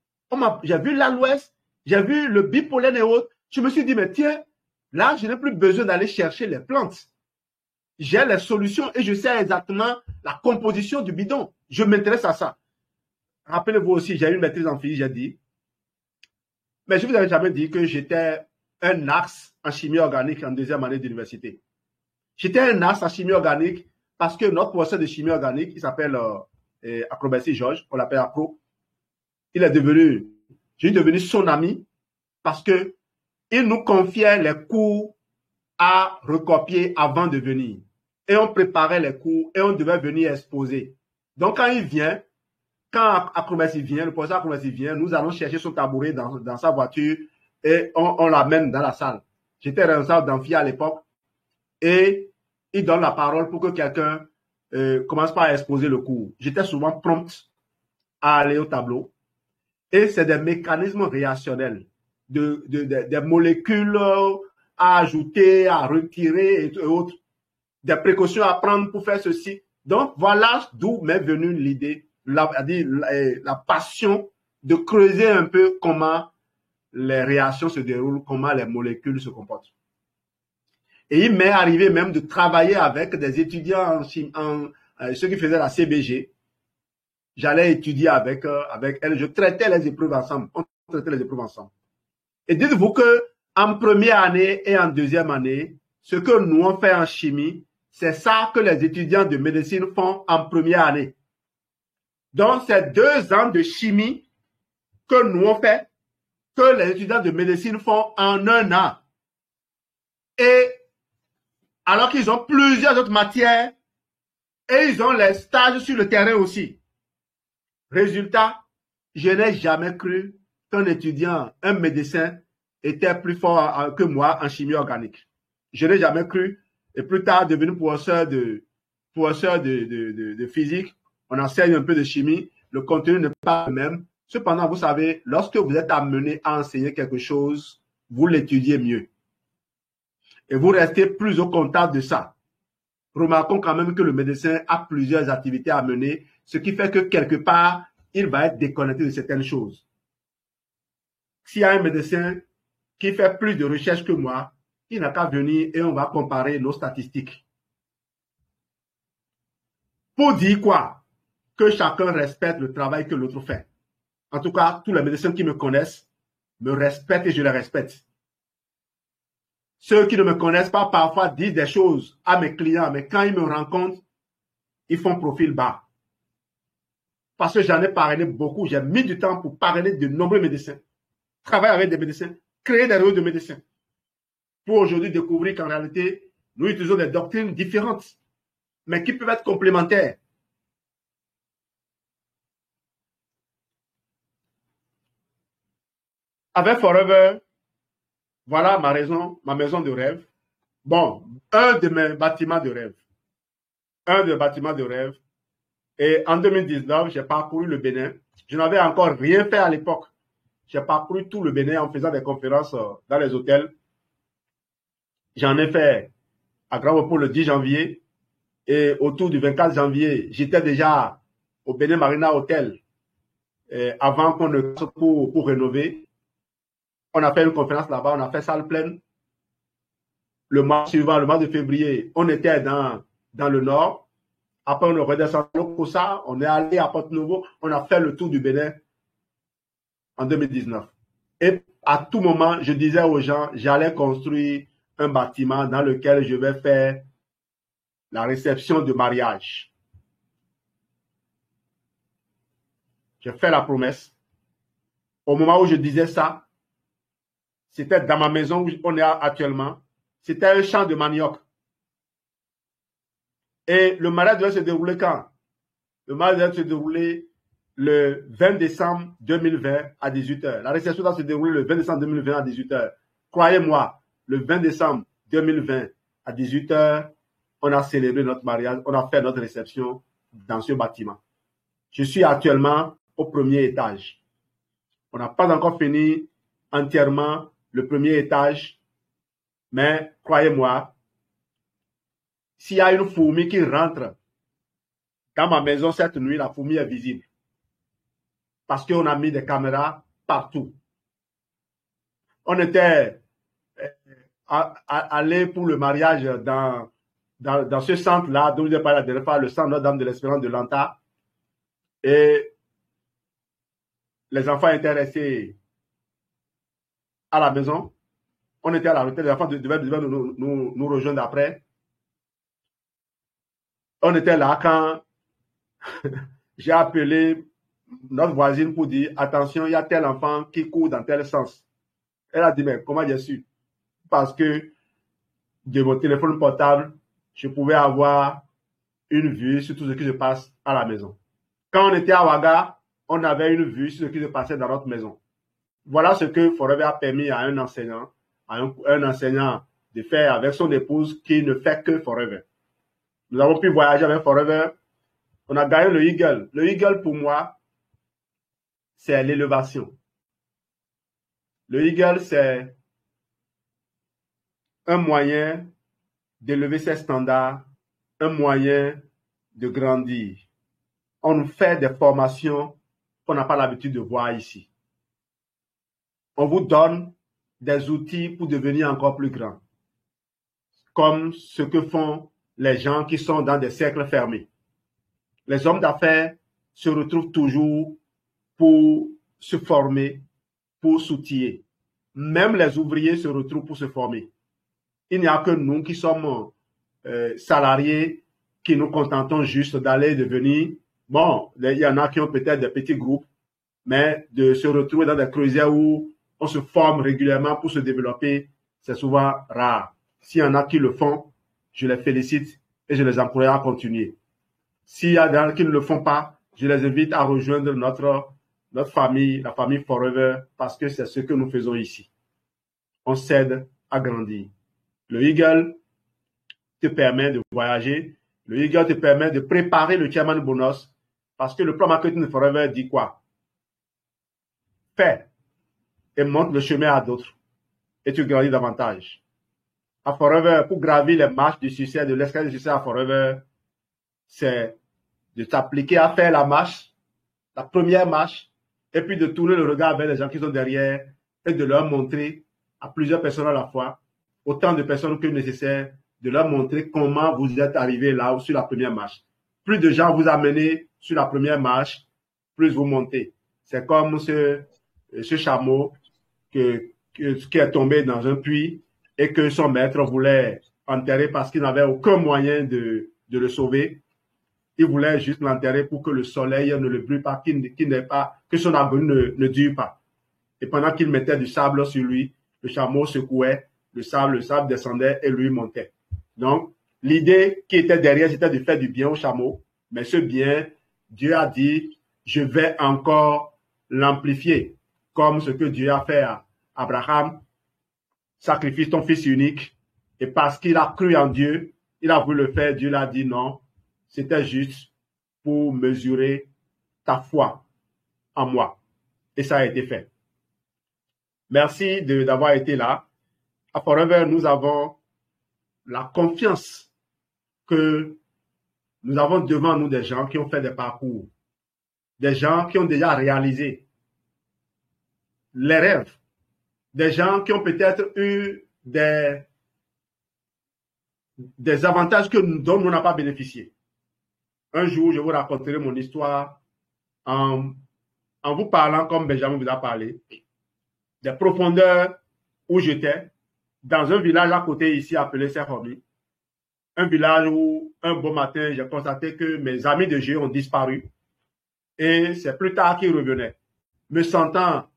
l'aloès, j'ai vu le bipolène et autres, je me suis dit, mais tiens, là, je n'ai plus besoin d'aller chercher les plantes. J'ai les solutions et je sais exactement la composition du bidon. Je m'intéresse à ça. Rappelez-vous aussi, j'ai eu une maîtrise en physique, j'ai dit. Mais je vous avais jamais dit que j'étais un axe en chimie organique en deuxième année d'université. J'étais un axe en chimie organique parce que notre professeur de chimie organique, il s'appelle Acrobatie Georges, on l'appelle Acro. J'ai devenu son ami parce que il nous confiait les cours à recopier avant de venir. Et on préparait les cours et on devait venir exposer. Donc quand il vient, quand Acrobatie vient, le professeur Acrobatie vient, nous allons chercher son tabouret dans sa voiture et on l'amène dans la salle. J'étais responsable d'amphi à l'époque et il donne la parole pour que quelqu'un commence par exposer le cours. J'étais souvent prompt à aller au tableau et c'est des mécanismes réactionnels, des molécules à ajouter, à retirer et autres, des précautions à prendre pour faire ceci. Donc voilà d'où m'est venue l'idée, la passion de creuser un peu comment les réactions se déroulent, comment les molécules se comportent. Et il m'est arrivé même de travailler avec des étudiants ceux qui faisaient la CBG. J'allais étudier avec elles, je traitais les épreuves ensemble. On traitait les épreuves ensemble. Et dites-vous que en première année et en deuxième année, ce que nous on fait en chimie, c'est ça que les étudiants de médecine font en première année. Donc, c'est 2 ans de chimie que nous on fait, que les étudiants de médecine font en 1 an. Et alors qu'ils ont plusieurs autres matières et ils ont les stages sur le terrain aussi. Résultat, je n'ai jamais cru qu'un étudiant, un médecin, était plus fort que moi en chimie organique. Je n'ai jamais cru. Et plus tard, devenu professeur de physique, on enseigne un peu de chimie. Le contenu n'est pas le même. Cependant, vous savez, lorsque vous êtes amené à enseigner quelque chose, vous l'étudiez mieux. Et vous restez plus au contact de ça. Remarquons quand même que le médecin a plusieurs activités à mener, ce qui fait que quelque part, il va être déconnecté de certaines choses. S'il y a un médecin qui fait plus de recherches que moi, il n'a qu'à venir et on va comparer nos statistiques. Pour dire quoi? Que chacun respecte le travail que l'autre fait. En tout cas, tous les médecins qui me connaissent me respectent et je les respecte. Ceux qui ne me connaissent pas parfois disent des choses à mes clients, mais quand ils me rencontrent, ils font profil bas. Parce que j'en ai parrainé beaucoup, j'ai mis du temps pour parrainer de nombreux médecins, travailler avec des médecins, créer des réseaux de médecins. Pour aujourd'hui découvrir qu'en réalité, nous utilisons des doctrines différentes, mais qui peuvent être complémentaires. Avec Forever, voilà ma maison de rêve. Bon, un de mes bâtiments de rêve. Un des bâtiments de rêve. Et en 2019, j'ai parcouru le Bénin. Je n'avais encore rien fait à l'époque. J'ai parcouru tout le Bénin en faisant des conférences dans les hôtels. J'en ai fait à Grand Repos le 10 janvier. Et autour du 24 janvier, j'étais déjà au Bénin Marina Hotel avant qu'on ne pour rénover. On a fait une conférence là-bas, on a fait salle pleine. Le mois suivant, le mois de février, on était dans le nord. Après, on est redescendu au Kossa, on est allé à Porto-Novo, on a fait le tour du Bénin en 2019. Et à tout moment, je disais aux gens, j'allais construire un bâtiment dans lequel je vais faire la réception de mariage. J'ai fait la promesse. Au moment où je disais ça, c'était dans ma maison où on est actuellement. C'était un champ de manioc. Et le mariage devait se dérouler quand? Le mariage devait se dérouler le 20 décembre 2020 à 18h. La réception doit se dérouler le 20 décembre 2020 à 18h. Croyez-moi, le 20 décembre 2020 à 18h, on a célébré notre mariage, on a fait notre réception dans ce bâtiment. Je suis actuellement au premier étage. On n'a pas encore fini entièrement le premier étage, mais croyez-moi, s'il y a une fourmi qui rentre dans ma maison cette nuit, la fourmi est visible. Parce qu'on a mis des caméras partout. On était allé pour le mariage dans ce centre-là, dont je parlé la dernière fois, le centre Notre-Dame de l'Espérance de Lanta. Et les enfants étaient restés à la maison. On était à la retraite, les enfants devaient nous rejoindre après. On était là quand j'ai appelé notre voisine pour dire, attention, il y a tel enfant qui court dans tel sens. Elle a dit, mais comment j'ai su? Parce que de mon téléphone portable, je pouvais avoir une vue sur tout ce qui se passe à la maison. Quand on était à Ouaga, on avait une vue sur ce qui se passait dans notre maison. Voilà ce que Forever a permis à un enseignant, de faire avec son épouse qui ne fait que Forever. Nous avons pu voyager avec Forever. On a gagné le Eagle. Le Eagle, pour moi, c'est l'élévation. Le Eagle, c'est un moyen d'élever ses standards, un moyen de grandir. On nous fait des formations qu'on n'a pas l'habitude de voir ici. On vous donne des outils pour devenir encore plus grand, comme ce que font les gens qui sont dans des cercles fermés. Les hommes d'affaires se retrouvent toujours pour se former, pour s'outiller. Même les ouvriers se retrouvent pour se former. Il n'y a que nous qui sommes salariés, qui nous contentons juste d'aller devenir. Bon, il y en a qui ont peut-être des petits groupes, mais de se retrouver dans des creusiers où on se forme régulièrement pour se développer, c'est souvent rare. S'il y en a qui le font, je les félicite et je les encourage à continuer. S'il y a des gens qui ne le font pas, je les invite à rejoindre notre famille, la famille Forever, parce que c'est ce que nous faisons ici. On s'aide à grandir. Le Eagle te permet de voyager. Le Eagle te permet de préparer le chairman bonus, parce que le plan marketing de Forever dit quoi? Fais et montre le chemin à d'autres et tu grandis davantage. À Forever, pour gravir les marches du succès, de l'escalier du succès à Forever, c'est de t'appliquer à faire la marche, la première marche, et puis de tourner le regard vers les gens qui sont derrière et de leur montrer à plusieurs personnes à la fois, autant de personnes que nécessaire, de leur montrer comment vous êtes arrivé là sur la première marche. Plus de gens vous amenez sur la première marche, plus vous montez. C'est comme ce chameau qui est tombé dans un puits et que son maître voulait enterrer parce qu'il n'avait aucun moyen de le sauver. Il voulait juste l'enterrer pour que le soleil ne le brûle pas, que son agonie ne dure pas. Et pendant qu'il mettait du sable sur lui, le chameau secouait le sable descendait et lui montait. Donc, l'idée qui était derrière, c'était de faire du bien au chameau. Mais ce bien, Dieu a dit, je vais encore l'amplifier, comme ce que Dieu a fait à Abraham. Sacrifie ton fils unique. Et parce qu'il a cru en Dieu, il a voulu le faire, Dieu l'a dit non. C'était juste pour mesurer ta foi en moi. Et ça a été fait. Merci d'avoir été là. À Forever, nous avons la confiance que nous avons devant nous des gens qui ont fait des parcours, des gens qui ont déjà réalisé les rêves, des gens qui ont peut-être eu des avantages dont nous n'avons pas bénéficié. Un jour, je vous raconterai mon histoire en vous parlant comme Benjamin vous a parlé, des profondeurs où j'étais, dans un village à côté ici appelé Serhomi. Un village où, un beau matin, j'ai constaté que mes amis de jeu ont disparu. Et c'est plus tard qu'ils revenaient. Me sentant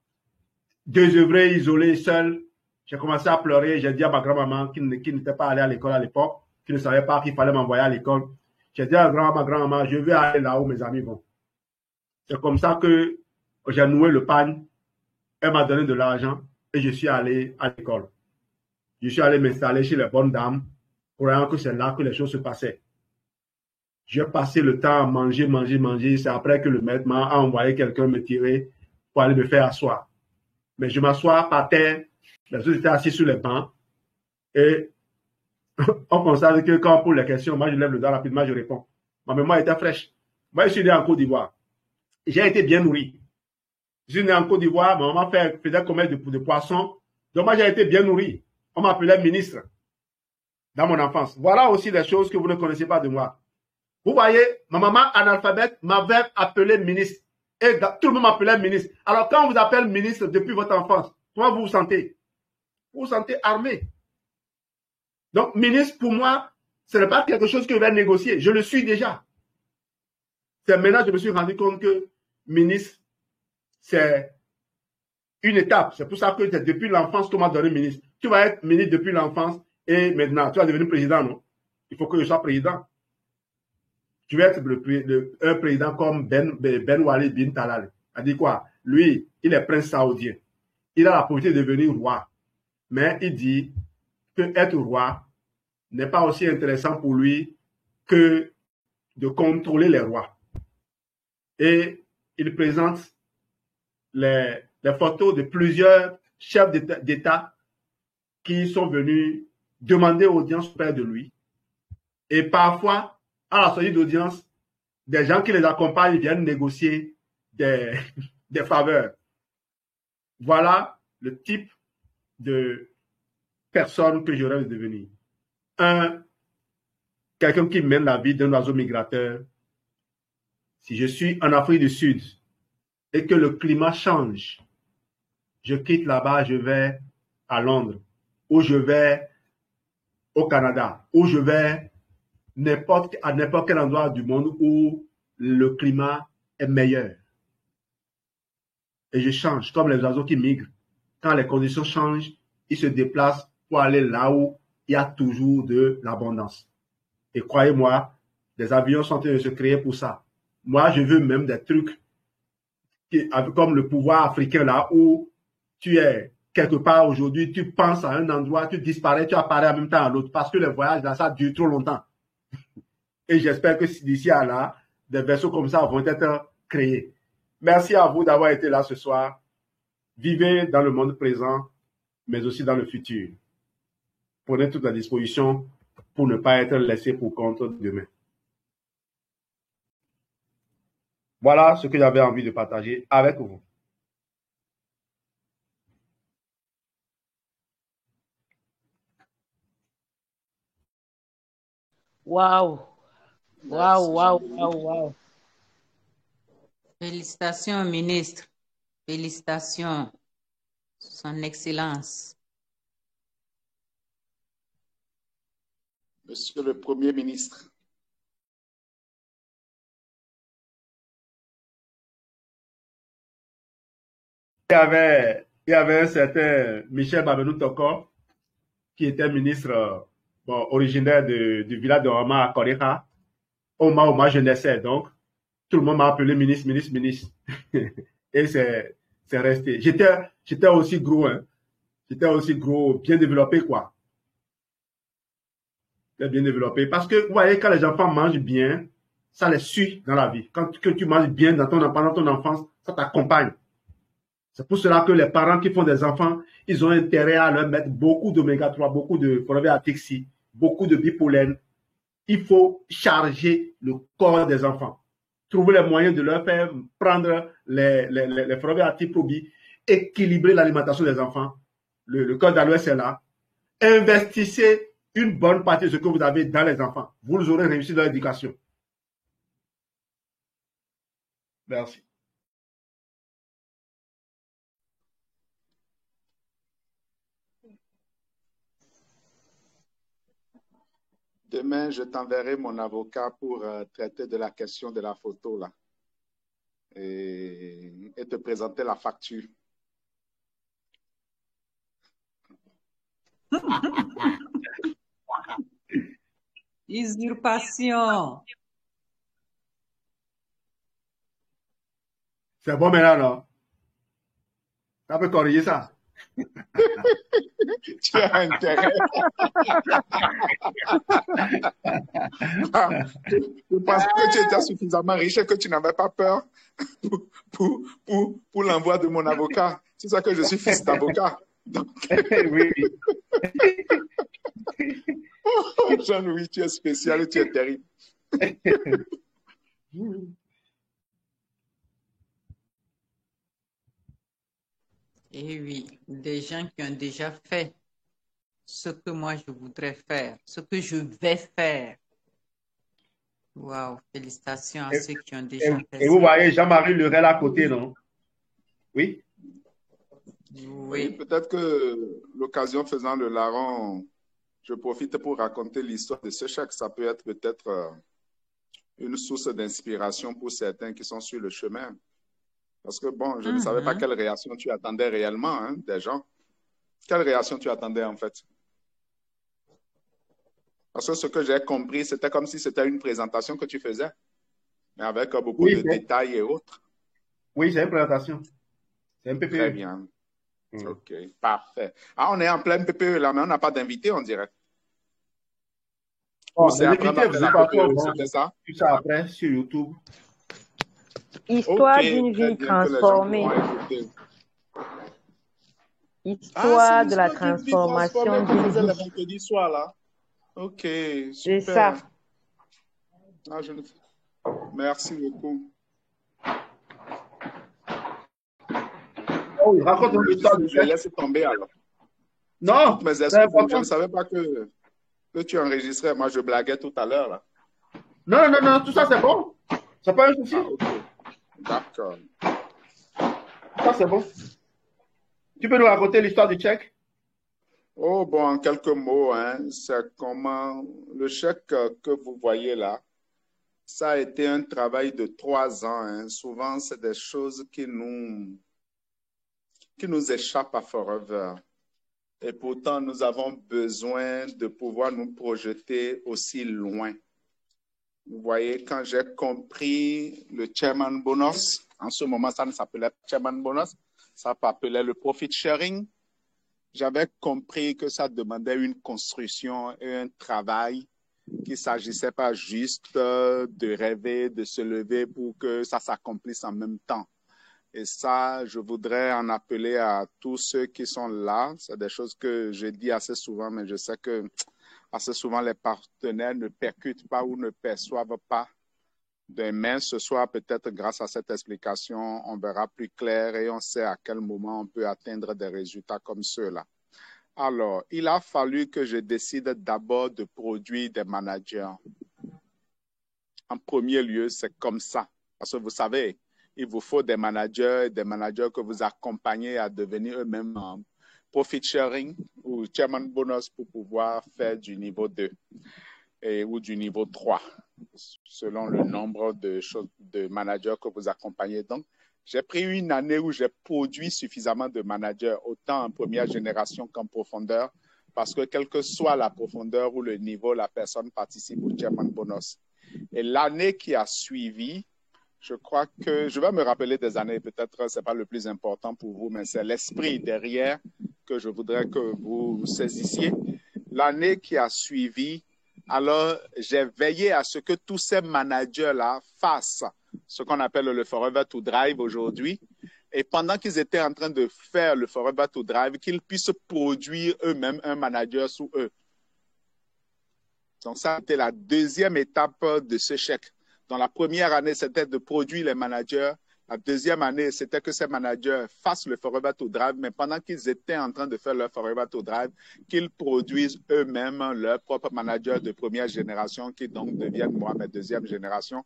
désœuvré, isolé, seul, j'ai commencé à pleurer. J'ai dit à ma grand-maman qui n'était pas allée à l'école à l'époque, qui ne savait pas qu'il fallait m'envoyer à l'école. J'ai dit à ma grand-maman, je vais aller là où mes amis vont. C'est comme ça que j'ai noué le pagne. Elle m'a donné de l'argent et je suis allé à l'école. Je suis allé m'installer chez les bonnes dames, croyant que c'est là que les choses se passaient. J'ai passé le temps à manger. C'est après que le maître m'a envoyé quelqu'un me tirer pour aller me faire asseoir. Mais je m'assois par terre, les autres étaient assis sur les bancs et on constate que quand on pose les questions, moi je lève le doigt rapidement, je réponds. Ma mémoire était fraîche. Moi je suis né en Côte d'Ivoire. J'ai été bien nourri. Je suis né en Côte d'Ivoire, ma maman faisait commerce de poissons. Donc moi j'ai été bien nourri. On m'appelait ministre dans mon enfance. Voilà aussi les choses que vous ne connaissez pas de moi. Vous voyez, ma maman analphabète m'avait appelé ministre. Et tout le monde m'appelait ministre. Alors quand on vous appelle ministre depuis votre enfance, comment vous vous sentez? Vous vous sentez armé. Donc ministre pour moi, ce n'est pas quelque chose que je vais négocier. Je le suis déjà. C'est maintenant que je me suis rendu compte que ministre, c'est une étape. C'est pour ça que c'est depuis l'enfance qu'on m'a donné ministre. Tu vas être ministre depuis l'enfance et maintenant, tu vas devenir président, non? Il faut que je sois président. Tu vas être un président comme Ben Walid bin Talal. Il a dit quoi? Lui, il est prince saoudien. Il a la possibilité de devenir roi. Mais il dit que être roi n'est pas aussi intéressant pour lui que de contrôler les rois. Et il présente les photos de plusieurs chefs d'État qui sont venus demander audience auprès de lui. Et parfois, à la sortie d'audience, des gens qui les accompagnent viennent négocier des faveurs. Voilà le type de personne que je rêve de devenir. Quelqu'un qui mène la vie d'un oiseau migrateur. Si je suis en Afrique du Sud et que le climat change, je quitte là-bas, je vais à Londres, ou je vais au Canada, ou je vais à n'importe quel endroit du monde où le climat est meilleur. Et je change, comme les oiseaux qui migrent. Quand les conditions changent, ils se déplacent pour aller là où il y a toujours de l'abondance. Et croyez-moi, les avions sont en train de se créer pour ça. Moi, je veux même des trucs comme le pouvoir africain là où tu es quelque part aujourd'hui, tu penses à un endroit, tu disparais, tu apparais en même temps à l'autre parce que les voyages là, ça dure trop longtemps. Et j'espère que d'ici à là, des vaisseaux comme ça vont être créés. Merci à vous d'avoir été là ce soir. Vivez dans le monde présent, mais aussi dans le futur. Prenez toute la disposition pour ne pas être laissé pour compte demain. Voilà ce que j'avais envie de partager avec vous. Waouh, waouh, Merci, waouh, Jean-Louis. waouh, waouh. Félicitations, ministre. Félicitations, Son Excellence. Monsieur le Premier ministre. Il y avait un certain Michel Babenou Toko, qui était ministre originaire du village de Rama à Koreka, au moment où moi je naissais. Donc, tout le monde m'a appelé ministre, ministre, ministre. Et c'est resté. J'étais aussi gros, hein. J'étais aussi gros, bien développé, quoi. Bien développé. Parce que, vous voyez, quand les enfants mangent bien, ça les suit dans la vie. Quand que tu manges bien pendant ton enfance, ça t'accompagne. C'est pour cela que les parents qui font des enfants, ils ont intérêt à leur mettre beaucoup d'oméga 3, beaucoup de probiotiques C, beaucoup de bipolène. Il faut charger le corps des enfants. Trouver les moyens de leur faire prendre les probiotiques probi, équilibrer l'alimentation des enfants. Le cœur d'Aloès est là. Investissez une bonne partie de ce que vous avez dans les enfants. Vous aurez réussi dans l'éducation. Merci. Demain, je t'enverrai mon avocat pour traiter de la question de la photo là et te présenter la facture. Usurpation. C'est bon maintenant, non? Ça peut corriger ça. Tu as intérêt. Je pense que tu étais suffisamment riche et que tu n'avais pas peur pour l'envoi de mon avocat. C'est ça que je suis fils d'avocat. Oui. Jean-Louis, tu es spécial et tu es terrible. Et oui, des gens qui ont déjà fait ce que moi je voudrais faire, ce que je vais faire. Waouh, félicitations à ceux qui ont déjà fait Et vous ça. voyez Jean-Marie Lurel à côté, non? Oui? Oui, peut-être que l'occasion faisant le larron, je profite pour raconter l'histoire de ce chèque. Ça peut être peut-être une source d'inspiration pour certains qui sont sur le chemin. Parce que bon, je ne savais pas quelle réaction tu attendais réellement, hein, des gens. Quelle réaction tu attendais en fait? Parce que ce que j'ai compris, c'était comme si c'était une présentation que tu faisais, mais avec beaucoup de détails et autres. Oui, c'est une présentation. C'est un PPE. Très bien. OK, parfait. Ah, on est en plein PPE là, mais on n'a pas d'invité, on dirait. Bon, c'est après c'était ça? Tout ça après sur YouTube. Histoire d'une vie transformée. Histoire de la transformation d'une vie. Le vendredi soir là. OK, super. C'est ça. Ah, merci beaucoup. Oh, raconte une histoire du chèque. Je laisse tomber alors. Non, mais je ne savais pas que tu enregistrais. Moi, je blaguais tout à l'heure là. Non, tout ça c'est bon. C'est pas un souci. Ah, OK. D'accord. Ça c'est bon. Tu peux nous raconter l'histoire du chèque? Oh, bon, en quelques mots, hein, c'est comment le chèque que vous voyez là, ça a été un travail de 3 ans. Hein. Souvent, c'est des choses qui nous échappent à forever. Et pourtant, nous avons besoin de pouvoir nous projeter aussi loin. Vous voyez, quand j'ai compris le chairman bonus, en ce moment, ça ne s'appelait pas chairman bonus, ça s'appelait le profit sharing. J'avais compris que ça demandait une construction et un travail, qu'il ne s'agissait pas juste de rêver, de se lever pour que ça s'accomplisse en même temps. Et ça, je voudrais en appeler à tous ceux qui sont là. C'est des choses que je dis assez souvent, mais je sais que assez souvent les partenaires ne percutent pas ou ne perçoivent pas. Demain, ce soir, peut-être grâce à cette explication, on verra plus clair et on sait à quel moment on peut atteindre des résultats comme ceux-là. Alors, il a fallu que je décide d'abord de produire des managers. En premier lieu, c'est comme ça. Parce que vous savez, il vous faut des managers que vous accompagnez à devenir eux-mêmes profit sharing ou chairman bonus pour pouvoir faire du niveau 2 ou du niveau 3, selon le nombre de managers que vous accompagnez. Donc, j'ai pris une année où j'ai produit suffisamment de managers, autant en première génération qu'en profondeur, parce que quelle que soit la profondeur ou le niveau, la personne participe au chairman bonus. Et l'année qui a suivi, je crois que, je vais me rappeler des années, peut-être ce n'est pas le plus important pour vous, mais c'est l'esprit derrière que je voudrais que vous saisissiez. L'année qui a suivi, alors j'ai veillé à ce que tous ces managers-là fassent ce qu'on appelle le Forever to Drive aujourd'hui. Et pendant qu'ils étaient en train de faire le Forever to Drive, qu'ils puissent produire eux-mêmes un manager sous eux. Donc, ça, c'était la deuxième étape de ce chèque. Dans la première année, c'était de produire les managers. La deuxième année, c'était que ces managers fassent le Forever to Drive, mais pendant qu'ils étaient en train de faire leur Forever to Drive, qu'ils produisent eux-mêmes leur propre manager de première génération, qui donc deviennent moi, mes deuxième génération,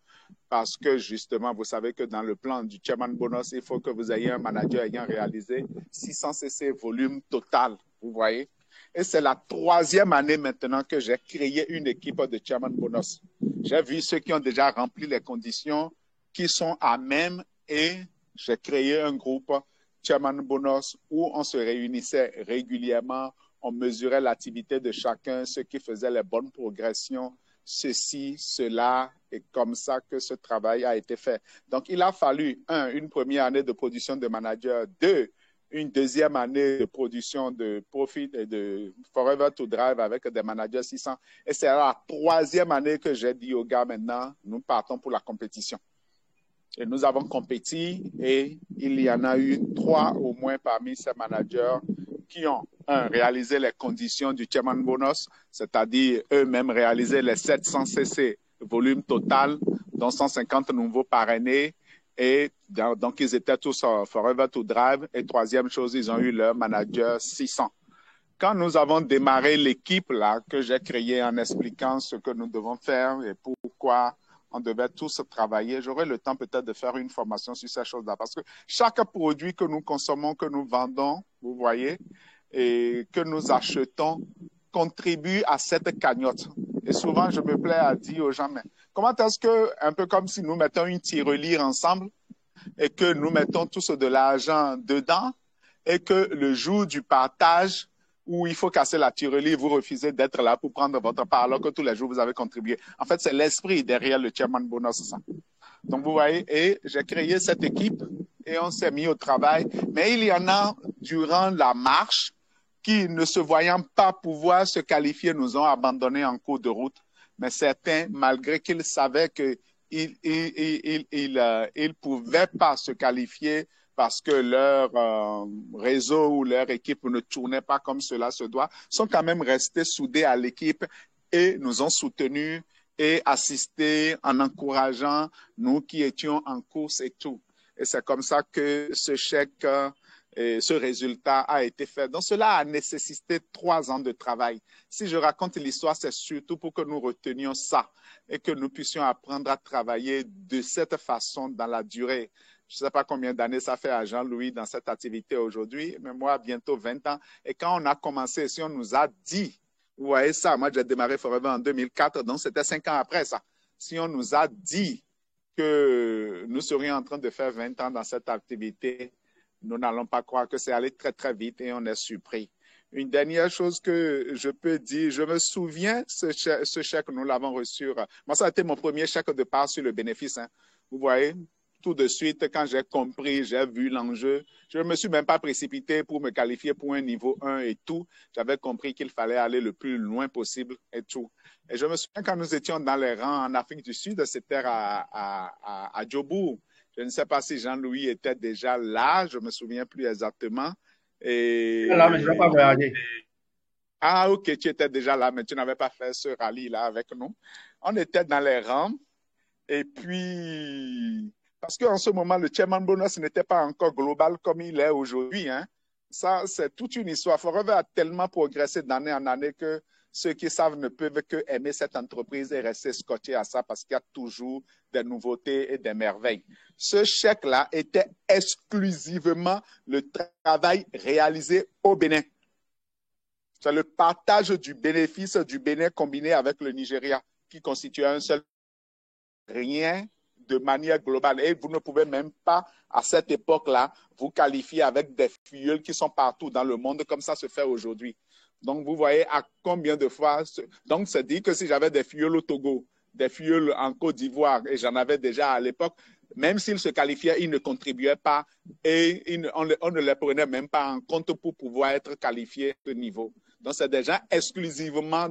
parce que justement, vous savez que dans le plan du Chairman Bonus, il faut que vous ayez un manager ayant réalisé 600 cc volume total, vous voyez. Et c'est la troisième année maintenant que j'ai créé une équipe de Chairman Bonus. J'ai vu ceux qui ont déjà rempli les conditions, qui sont à même, et j'ai créé un groupe Chairman Bonus où on se réunissait régulièrement, on mesurait l'activité de chacun, ceux qui faisaient les bonnes progressions, ceci, cela, et comme ça que ce travail a été fait. Donc, il a fallu, une première année de production de manager, une deuxième année de production de profit et de Forever to Drive avec des managers 600. Et c'est la troisième année que j'ai dit aux gars, maintenant, nous partons pour la compétition. Et nous avons compéti et il y en a eu 3 au moins parmi ces managers qui ont, réalisé les conditions du Chairman Bonus, c'est-à-dire eux-mêmes réalisé les 700 cc volume total, dont 150 nouveaux parrainés. Et donc, ils étaient tous Forever to Drive. Et troisième chose, ils ont eu leur manager 600. Quand nous avons démarré l'équipe là que j'ai créée en expliquant ce que nous devons faire et pourquoi on devait tous travailler, j'aurai le temps peut-être de faire une formation sur ces choses-là. Parce que chaque produit que nous consommons, que nous vendons, vous voyez, et que nous achetons, contribue à cette cagnotte. Et souvent, je me plais à dire aux gens, mais comment est-ce que, un peu comme si nous mettons une tirelire ensemble et que nous mettons tous de l'argent dedans et que le jour du partage où il faut casser la tirelire, vous refusez d'être là pour prendre votre part alors que tous les jours vous avez contribué. En fait, c'est l'esprit derrière le Chairman Bonus, ça. Donc, vous voyez, et j'ai créé cette équipe et on s'est mis au travail. Mais il y en a durant la marche qui, ne se voyant pas pouvoir se qualifier, nous ont abandonnés en cours de route. Mais certains, malgré qu'ils savaient qu'ils ne pouvaient pas se qualifier parce que leur réseau ou leur équipe ne tournait pas comme cela se doit, sont quand même restés soudés à l'équipe et nous ont soutenus et assistés en encourageant nous qui étions en course et tout. Et c'est comme ça que ce chèque et ce résultat a été fait. Donc, cela a nécessité 3 ans de travail. Si je raconte l'histoire, c'est surtout pour que nous retenions ça et que nous puissions apprendre à travailler de cette façon dans la durée. Je ne sais pas combien d'années ça fait à Jean-Louis dans cette activité aujourd'hui, mais moi, bientôt 20 ans. Et quand on a commencé, si on nous a dit, vous voyez ça, moi j'ai démarré Forever en 2004, donc c'était 5 ans après ça. Si on nous a dit que nous serions en train de faire 20 ans dans cette activité, nous n'allons pas croire que c'est allé très, très vite et on est surpris. Une dernière chose que je peux dire, je me souviens, ce chèque, nous l'avons reçu. Moi, ça a été mon premier chèque de part sur le bénéfice. Hein. Vous voyez, tout de suite, quand j'ai compris, j'ai vu l'enjeu, je ne me suis même pas précipité pour me qualifier pour un niveau 1 et tout. J'avais compris qu'il fallait aller le plus loin possible et tout. Et je me souviens quand nous étions dans les rangs en Afrique du Sud, c'était à Djobour. Je ne sais pas si Jean-Louis était déjà là, je ne me souviens plus exactement. Et... Là, mais je ne vais pas regarder. Ah, ok, tu étais déjà là, mais tu n'avais pas fait ce rallye-là avec nous. On était dans les rangs. Et puis, parce qu'en ce moment, le Chairman Bonus n'était pas encore global comme il est aujourd'hui. Hein. Ça, c'est toute une histoire. Forever a tellement progressé d'année en année que ceux qui savent ne peuvent que aimer cette entreprise et rester scotchés à ça parce qu'il y a toujours des nouveautés et des merveilles. Ce chèque-là était exclusivement le travail réalisé au Bénin. C'est le partage du bénéfice du Bénin combiné avec le Nigeria qui constitue un seul rien de manière globale. Et vous ne pouvez même pas, à cette époque-là, vous qualifier avec des filleuls qui sont partout dans le monde comme ça se fait aujourd'hui. Donc, vous voyez à combien de fois... Donc, c'est dit que si j'avais des filleuls au Togo, des filleuls en Côte d'Ivoire, et j'en avais déjà à l'époque, même s'ils se qualifiaient, ils ne contribuaient pas et on ne les prenait même pas en compte pour pouvoir être qualifiés à ce niveau. Donc, c'est des gens exclusivement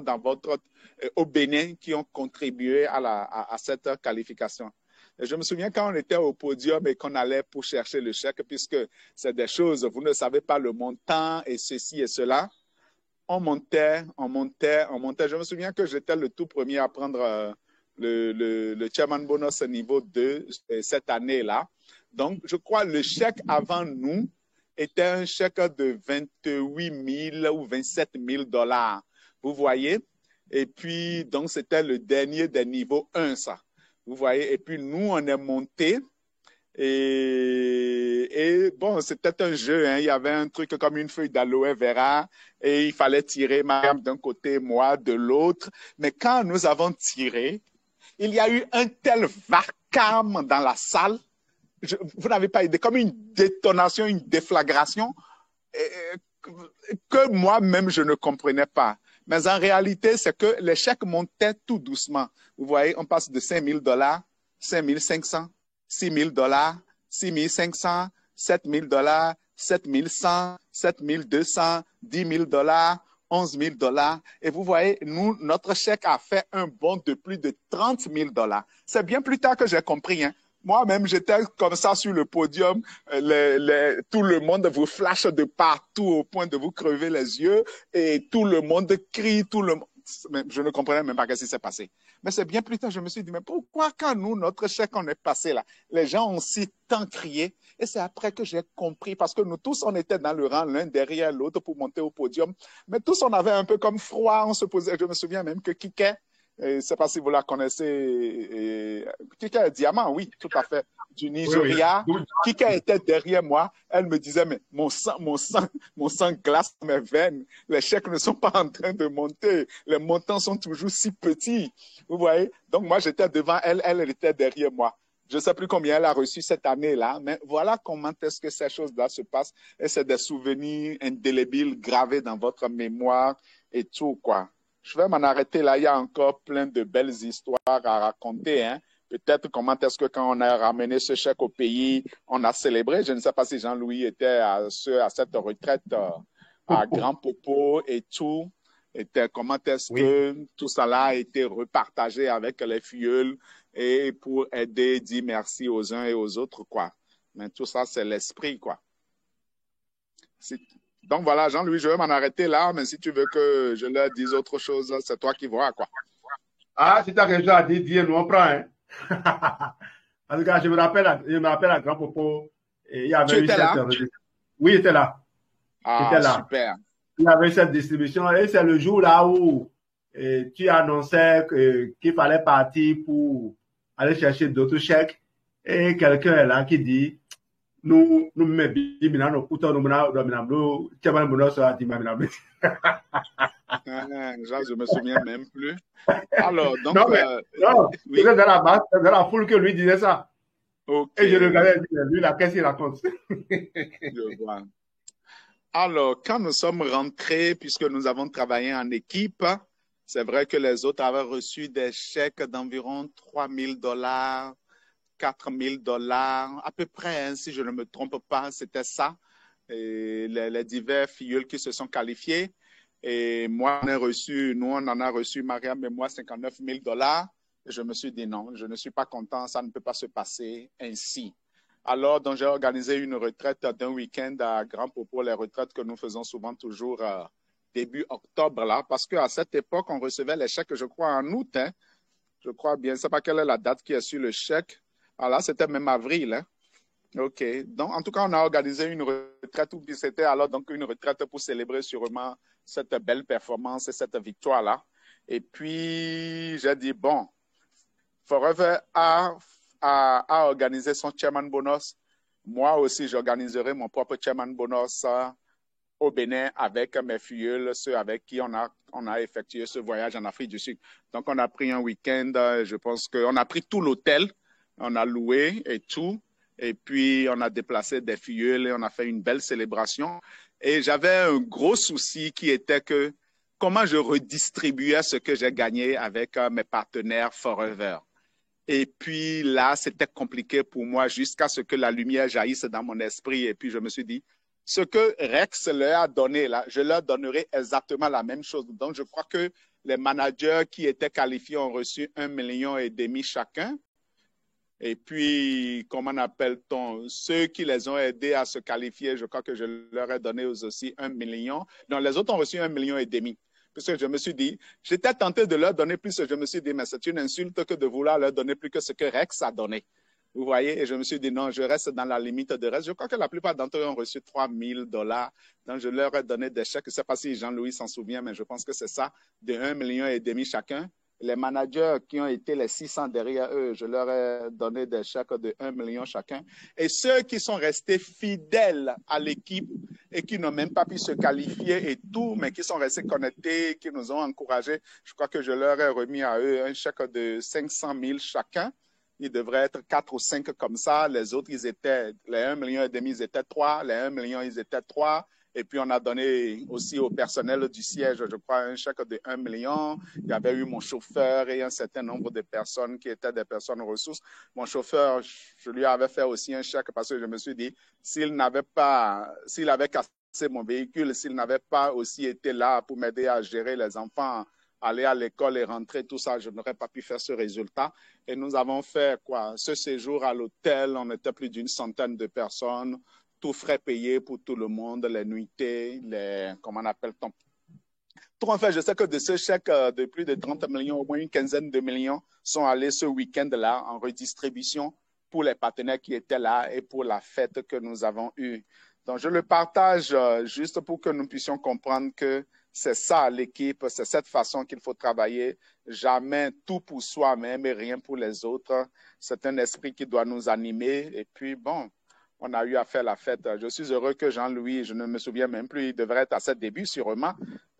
au Bénin qui ont contribué à cette qualification. Et je me souviens quand on était au podium et qu'on allait pour chercher le chèque, puisque c'est des choses, vous ne savez pas le montant et ceci et cela. On montait. Je me souviens que j'étais le tout premier à prendre le Chairman Bonus niveau 2 cette année-là. Donc, je crois le chèque avant nous était un chèque de 28 000 ou 27 000 $. Vous voyez? Et puis, donc, c'était le dernier des niveaux 1, ça. Vous voyez? Et puis, nous, on est monté. Et bon, c'était un jeu, hein. Il y avait un truc comme une feuille d'aloe vera et il fallait tirer Mariam d'un côté, moi de l'autre. Mais quand nous avons tiré, il y a eu un tel vacarme dans la salle. Vous n'avez pas idée, comme une détonation, une déflagration que moi-même, je ne comprenais pas. Mais en réalité, c'est que les chèques montaient tout doucement. Vous voyez, on passe de 5 000 $, 5 500, 6 000 $, 6 500, 7 000 $, 7 100, 7 200, 10 000 $, 11 000 $. Et vous voyez, nous, notre chèque a fait un bond de plus de 30 000 $. C'est bien plus tard que j'ai compris, hein. Moi-même, j'étais comme ça sur le podium. Tout le monde vous flash de partout au point de vous crever les yeux et tout le monde crie, je ne comprenais même pas ce qui s'est passé. Mais c'est bien plus tard, je me suis dit, mais pourquoi quand nous, notre chèque, on est passé là, les gens ont si tant crié? Et c'est après que j'ai compris, parce que nous tous, on était dans le rang l'un derrière l'autre pour monter au podium. Mais tous, on avait un peu comme froid, on se posait. Je me souviens même que Kike, je ne sais pas si vous la connaissez, Kike Diamant, oui, tout à fait, du Nigeria. Oui, oui. Kike était derrière moi. Elle me disait, mais mon sang glace mes veines. Les chèques ne sont pas en train de monter. Les montants sont toujours si petits. Vous voyez? Donc, moi, j'étais devant elle, elle était derrière moi. Je ne sais plus combien elle a reçu cette année-là, mais voilà comment est-ce que ces choses-là se passent. Et c'est des souvenirs indélébiles gravés dans votre mémoire et tout, quoi. Je vais m'en arrêter là. Il y a encore plein de belles histoires à raconter, hein. Peut-être comment est-ce que quand on a ramené ce chèque au pays, on a célébré. Je ne sais pas si Jean-Louis était à cette retraite à Grand Popo et tout. Comment est-ce que tout ça là a été repartagé avec les filleuls et pour aider, dire merci aux uns et aux autres, quoi. Mais tout ça, c'est l'esprit, quoi. Donc voilà, Jean-Louis, je vais m'en arrêter là, mais si tu veux que je leur dise autre chose, c'est toi qui vois, quoi. Ah, si tu as quelque chose à dire, nous on prend, hein. En tout cas, je me rappelle à Grand Popo, il y avait tu étais là? Oui, il était là. Ah, était là. Super. Il y avait cette distribution et c'est le jour là où tu annonçais qu'il fallait partir pour aller chercher d'autres chèques et quelqu'un est là qui dit nous mais bimina no kuto no mna do minamlo chaman bono so ati minamlo. Je me souviens même plus. Alors donc non, oui. C'est dans la foule que lui disait ça. Okay. Et je regardais lui là qu'est-ce qu'il raconte. Je vois. Alors, quand nous sommes rentrés, puisque nous avons travaillé en équipe, c'est vrai que les autres avaient reçu des chèques d'environ 3 000 $, 4 000 $, à peu près, hein, si je ne me trompe pas, c'était ça. Et les divers filleuls qui se sont qualifiés. Et moi, nous, on en a reçu, Mariam et moi, 59 000 $. Et je me suis dit non, je ne suis pas content, ça ne peut pas se passer ainsi. Alors, donc, j'ai organisé une retraite d'un week-end à Grand Popo, les retraites que nous faisons souvent toujours début octobre, là, parce qu'à cette époque, on recevait les chèques, je crois, en août. Hein. Je crois bien, je ne sais pas quelle est la date qui est sur le chèque. Alors là, c'était même avril. Hein. OK. Donc, en tout cas, on a organisé une retraite, puis c'était alors donc une retraite pour célébrer sûrement cette belle performance et cette victoire-là. Et puis, j'ai dit, bon, Forever a organisé son chairman bonus. Moi aussi, j'organiserai mon propre chairman bonus au Bénin avec mes filles, ceux avec qui on a effectué ce voyage en Afrique du Sud. Donc, on a pris un week-end, je pense qu'on a pris tout l'hôtel, on a loué et tout. Et puis, on a déplacé des filles et on a fait une belle célébration. Et j'avais un gros souci qui était que comment je redistribuais ce que j'ai gagné avec mes partenaires Forever. Et puis là, c'était compliqué pour moi jusqu'à ce que la lumière jaillisse dans mon esprit. Et puis, je me suis dit, ce que Rex leur a donné, là, je leur donnerai exactement la même chose. Donc, je crois que les managers qui étaient qualifiés ont reçu 1,5 million chacun. Et puis, comment appelle-t-on, ceux qui les ont aidés à se qualifier, je crois que je leur ai donné aussi 1 million. Non, les autres ont reçu 1,5 million. Parce que je me suis dit, j'étais tenté de leur donner plus. Je me suis dit, mais c'est une insulte que de vouloir leur donner plus que ce que Rex a donné. Vous voyez? Et je me suis dit, non, je reste dans la limite de Rex. Je crois que la plupart d'entre eux ont reçu 3 000 $. Donc, je leur ai donné des chèques. Je ne sais pas si Jean-Louis s'en souvient, mais je pense que c'est ça, de 1,5 million chacun. Les managers qui ont été les 600 derrière eux, je leur ai donné des chèques de 1 million chacun. Et ceux qui sont restés fidèles à l'équipe et qui n'ont même pas pu se qualifier et tout, mais qui sont restés connectés, qui nous ont encouragés, je crois que je leur ai remis à eux un chèque de 500 000 chacun. Il devrait être 4 ou 5 comme ça. Les autres, les 1,5 million, ils étaient 3. Les 1 million, ils étaient 3. Et puis, on a donné aussi au personnel du siège, je crois, un chèque de 1 million. Il y avait eu mon chauffeur et un certain nombre de personnes qui étaient des personnes ressources. Mon chauffeur, je lui avais fait aussi un chèque parce que je me suis dit, s'il avait cassé mon véhicule, s'il n'avait pas aussi été là pour m'aider à gérer les enfants, aller à l'école et rentrer, tout ça, je n'aurais pas pu faire ce résultat. Et nous avons fait ce séjour à l'hôtel, on était plus d'une centaine de personnes, tout frais payé pour tout le monde, les nuitées, comment on appelle-t-on? Tout en fait, je sais que de ce chèque de plus de 30 millions, au moins une quinzaine de millions sont allés ce week-end-là en redistribution pour les partenaires qui étaient là et pour la fête que nous avons eue. Donc, je le partage juste pour que nous puissions comprendre que c'est ça l'équipe, c'est cette façon qu'il faut travailler. Jamais tout pour soi-même et rien pour les autres. C'est un esprit qui doit nous animer. Et puis, bon, on a eu à faire la fête. Je suis heureux que Jean-Louis, je ne me souviens même plus, il devrait être à ses débuts sûrement.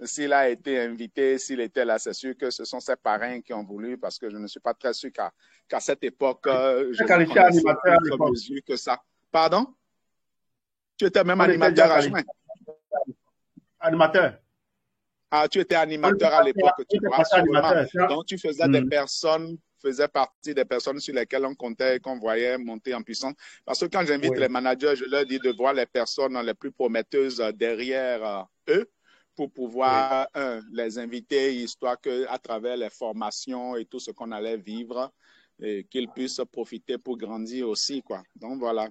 S'il a été invité, s'il était là, c'est sûr que ce sont ses parrains qui ont voulu, parce que je ne suis pas très sûr qu'à cette époque, je ne connaissais pas mesure que ça. Pardon? Tu étais même animateur adjoint. Animateur. Ah, tu étais animateur à l'époque, tu vois, sûrement. Donc, tu faisais faisais partie des personnes sur lesquelles on comptait et qu'on voyait monter en puissance. Parce que quand j'invite les managers, je leur dis de voir les personnes les plus prometteuses derrière eux pour pouvoir, les inviter, histoire qu'à travers les formations et tout ce qu'on allait vivre, qu'ils puissent profiter pour grandir aussi, quoi. Donc, voilà.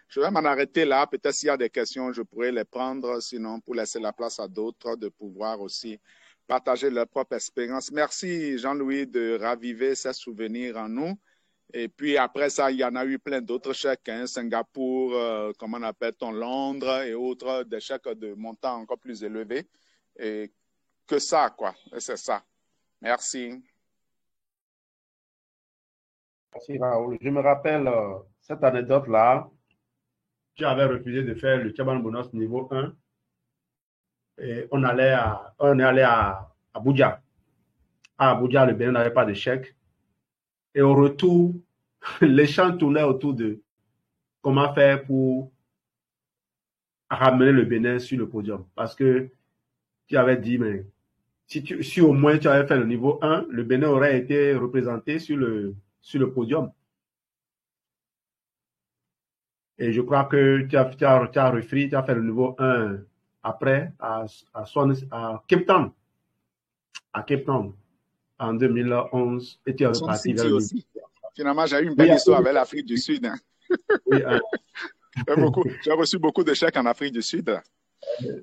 Je vais m'en arrêter là. Peut-être s'il y a des questions, je pourrais les prendre. Sinon, pour laisser la place à d'autres de pouvoir aussi partager leur propre expérience. Merci, Jean-Louis, de raviver ces souvenirs en nous. Et puis après ça, il y en a eu plein d'autres chèques, hein, Singapour, comment on appelle-t-on, Londres et autres, des chèques de montant encore plus élevé. Et que ça, quoi. Et c'est ça. Merci. Merci, Raoul. Je me rappelle cette anecdote-là. J'avais refusé de faire le chairman bonus niveau 1. Et on est allé à Abuja. À Abuja, le Bénin n'avait pas de chèque. Et au retour, les gens tournaient autour de comment faire pour ramener le Bénin sur le podium. Parce que tu avais dit, mais si au moins tu avais fait le niveau 1, le Bénin aurait été représenté sur le podium. Et je crois que tu as refait, tu as fait le niveau 1 après à Cape Town. À Cape Town, en 2011. Et tu es reparti vers aussi. Finalement, j'ai eu une belle histoire avec l'Afrique du Sud. Hein. Oui, j'ai reçu beaucoup de chèques en Afrique du Sud.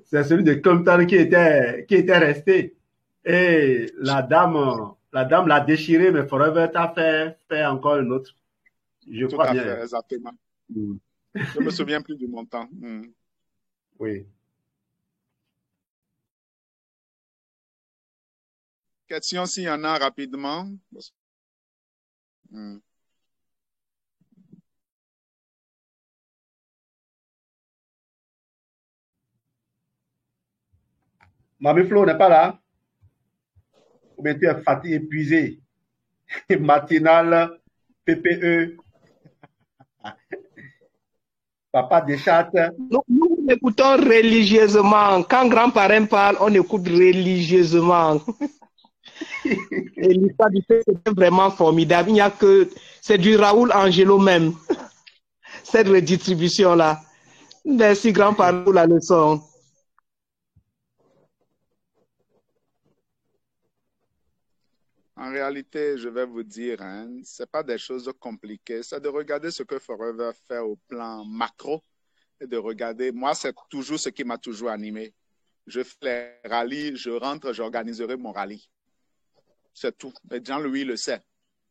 C'est celui de Cape Town qui était resté. Et la dame l'a déchiré, mais Forever t'a fait encore une autre. Je crois bien. Fait, exactement. Je me souviens plus du montant. Oui. Question s'il y en a rapidement. Mamie Flo n'est pas là. Ou bien tu es fatigué, épuisé. Matinale, PPE, papa des chattes. Nous écoutons religieusement. Quand grand-parent parle, on écoute religieusement. Et l'histoire du fait, c'est vraiment formidable. Il n'y a que... C'est du Raoul Angelo même. Cette redistribution-là. Merci, grand-parent, pour la leçon. En réalité, je vais vous dire, ce n'est pas des choses compliquées. C'est de regarder ce que Forever fait au plan macro et de regarder. Moi, c'est toujours ce qui m'a toujours animé. Je fais les rallyes, je rentre, j'organiserai mon rallye. C'est tout. Et Jean-Louis le sait.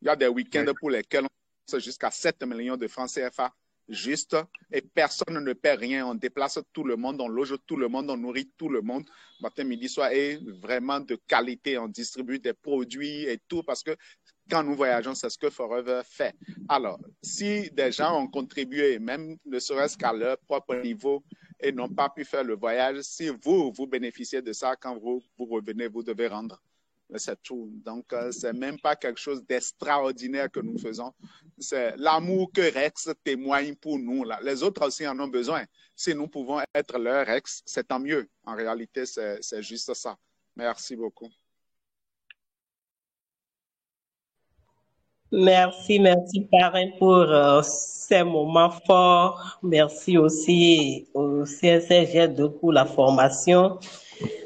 Il y a des week-ends pour lesquels on passe jusqu'à 7 millions de francs CFA juste et personne ne paie rien. On déplace tout le monde, on loge tout le monde, on nourrit tout le monde. Matin, midi, soir et vraiment de qualité. On distribue des produits et tout parce que quand nous voyageons, c'est ce que Forever fait. Alors, si des gens ont contribué, même ne serait-ce qu'à leur propre niveau et n'ont pas pu faire le voyage, si vous bénéficiez de ça, quand vous revenez, vous devez rendre. C'est tout. Donc, c'est même pas quelque chose d'extraordinaire que nous faisons. C'est l'amour que Rex témoigne pour nous. Là. Les autres aussi en ont besoin. Si nous pouvons être leur Rex, c'est tant mieux. En réalité, c'est juste ça. Merci beaucoup. Merci parrain pour ces moments forts. Merci aussi au CSG2 pour la formation.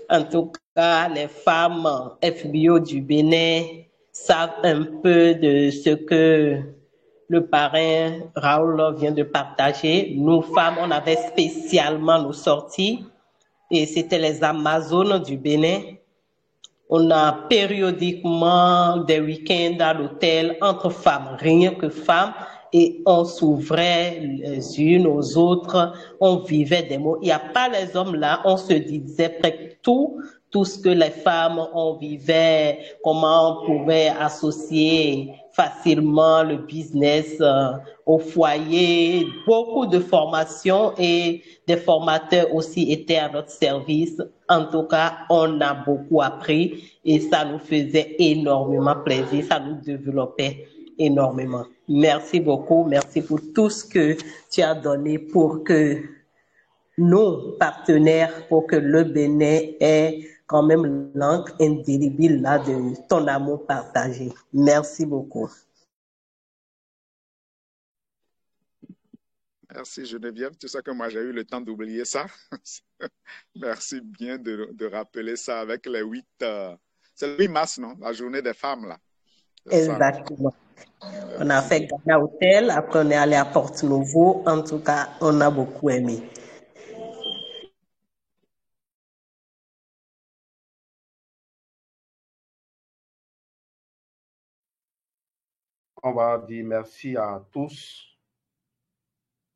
En tout cas, les femmes FBO du Bénin savent un peu de ce que le parrain Raoul vient de partager. Nous, femmes, on avait spécialement nos sorties et c'était les Amazones du Bénin. On a périodiquement des week-ends à l'hôtel entre femmes, rien que femmes, et on s'ouvrait les unes aux autres, on vivait des mots. Il n'y a pas les hommes là, on se disait tout ce que les femmes, on vivait, comment on pouvait associer facilement le business au foyer, beaucoup de formations et des formateurs aussi étaient à notre service. En tout cas, on a beaucoup appris et ça nous faisait énormément plaisir, ça nous développait énormément. Merci beaucoup, merci pour tout ce que tu as donné pour que nos partenaires, pour que le Bénin ait quand même l'encre indélébile là de ton amour partagé. Merci beaucoup. Merci Geneviève. Tu sais que moi j'ai eu le temps d'oublier ça. Merci bien de rappeler ça avec les 8... c'est le 8 mars, non? La journée des femmes, là. Exactement. On a fait Ghana Hotel, après on est allé à Porto Novo. En tout cas, on a beaucoup aimé. On va dire merci à tous.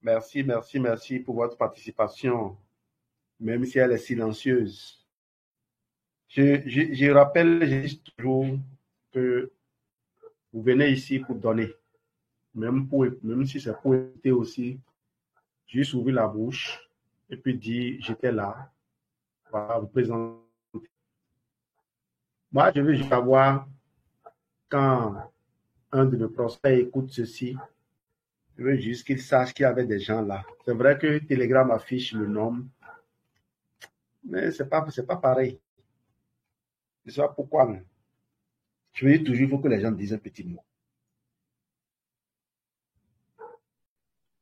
Merci pour votre participation, même si elle est silencieuse. Je rappelle juste toujours que vous venez ici pour donner, même si c'est pour écouter aussi, juste ouvrir la bouche et puis dire j'étais là, voilà, vous présenter. Moi, je veux juste savoir quand un de mes prospects écoute ceci, je veux juste qu'il sache qu'il y avait des gens là. C'est vrai que Telegram affiche le nom, mais c'est pas pareil. Je sais pas pourquoi. Mais je veux dire toujours, il faut que les gens disent un petit mot.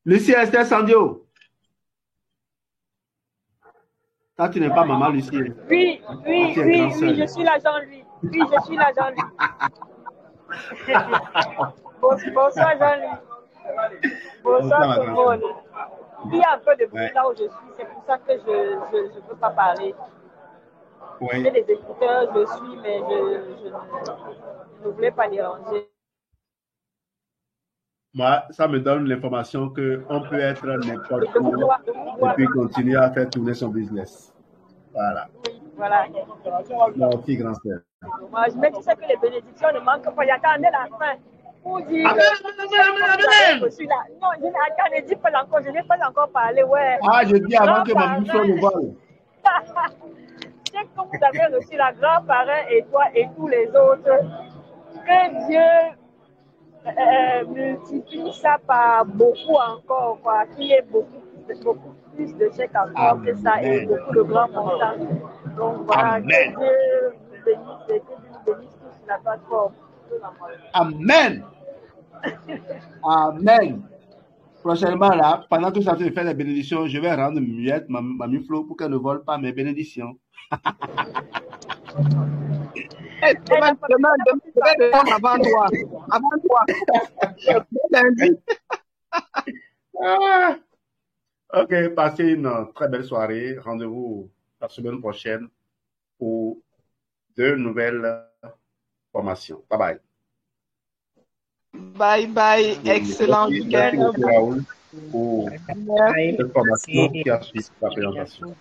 Lucie Esther Sandio. Toi, tu n'es pas maman, Lucie. Oui, je suis la Jean-Louis. Oui, je suis la Jean-Louis. Bonsoir, Jean-Louis. Bonsoir, tout le monde. Il y a un peu de bruit là où je suis, c'est pour ça que je ne peux pas parler. J'ai des écouteurs, je suis, mais je ne voulais pas déranger. Moi, ça me donne l'information qu'on peut être n'importe où et puis continuer à faire tourner son business. Voilà. Voilà. Merci, grand frère. Moi, je me disais que les bénédictions ne manquent pas. Il y a qu'à amener la fin. Pour dire Amen, amen. Non, je ne dis pas encore, je n'ai pas encore parlé. Ouais. Ah, je dis avant que ma mission ne vole. C'est comme vous avez reçu la grand-parrain et toi et tous les autres. Que Dieu multiplie ça par beaucoup encore, quoi. Qu'il y ait beaucoup plus de chèques encore que ça et beaucoup de grands montants. Donc voilà, que Dieu nous bénisse et que Dieu nous bénisse tous sur la plateforme. Amen. Amen. Prochainement, là, pendant que ça fait faire les bénédictions, je vais rendre muette Mamie Flo pour qu'elle ne vole pas mes bénédictions. Demain, avant toi. Avant toi. Ok, passez une très belle soirée. Rendez-vous la semaine prochaine pour 2 nouvelles formations. Bye bye. Bye bye. Excellent week-end. Merci Raoul pour cette formation qui a suivi la présentation.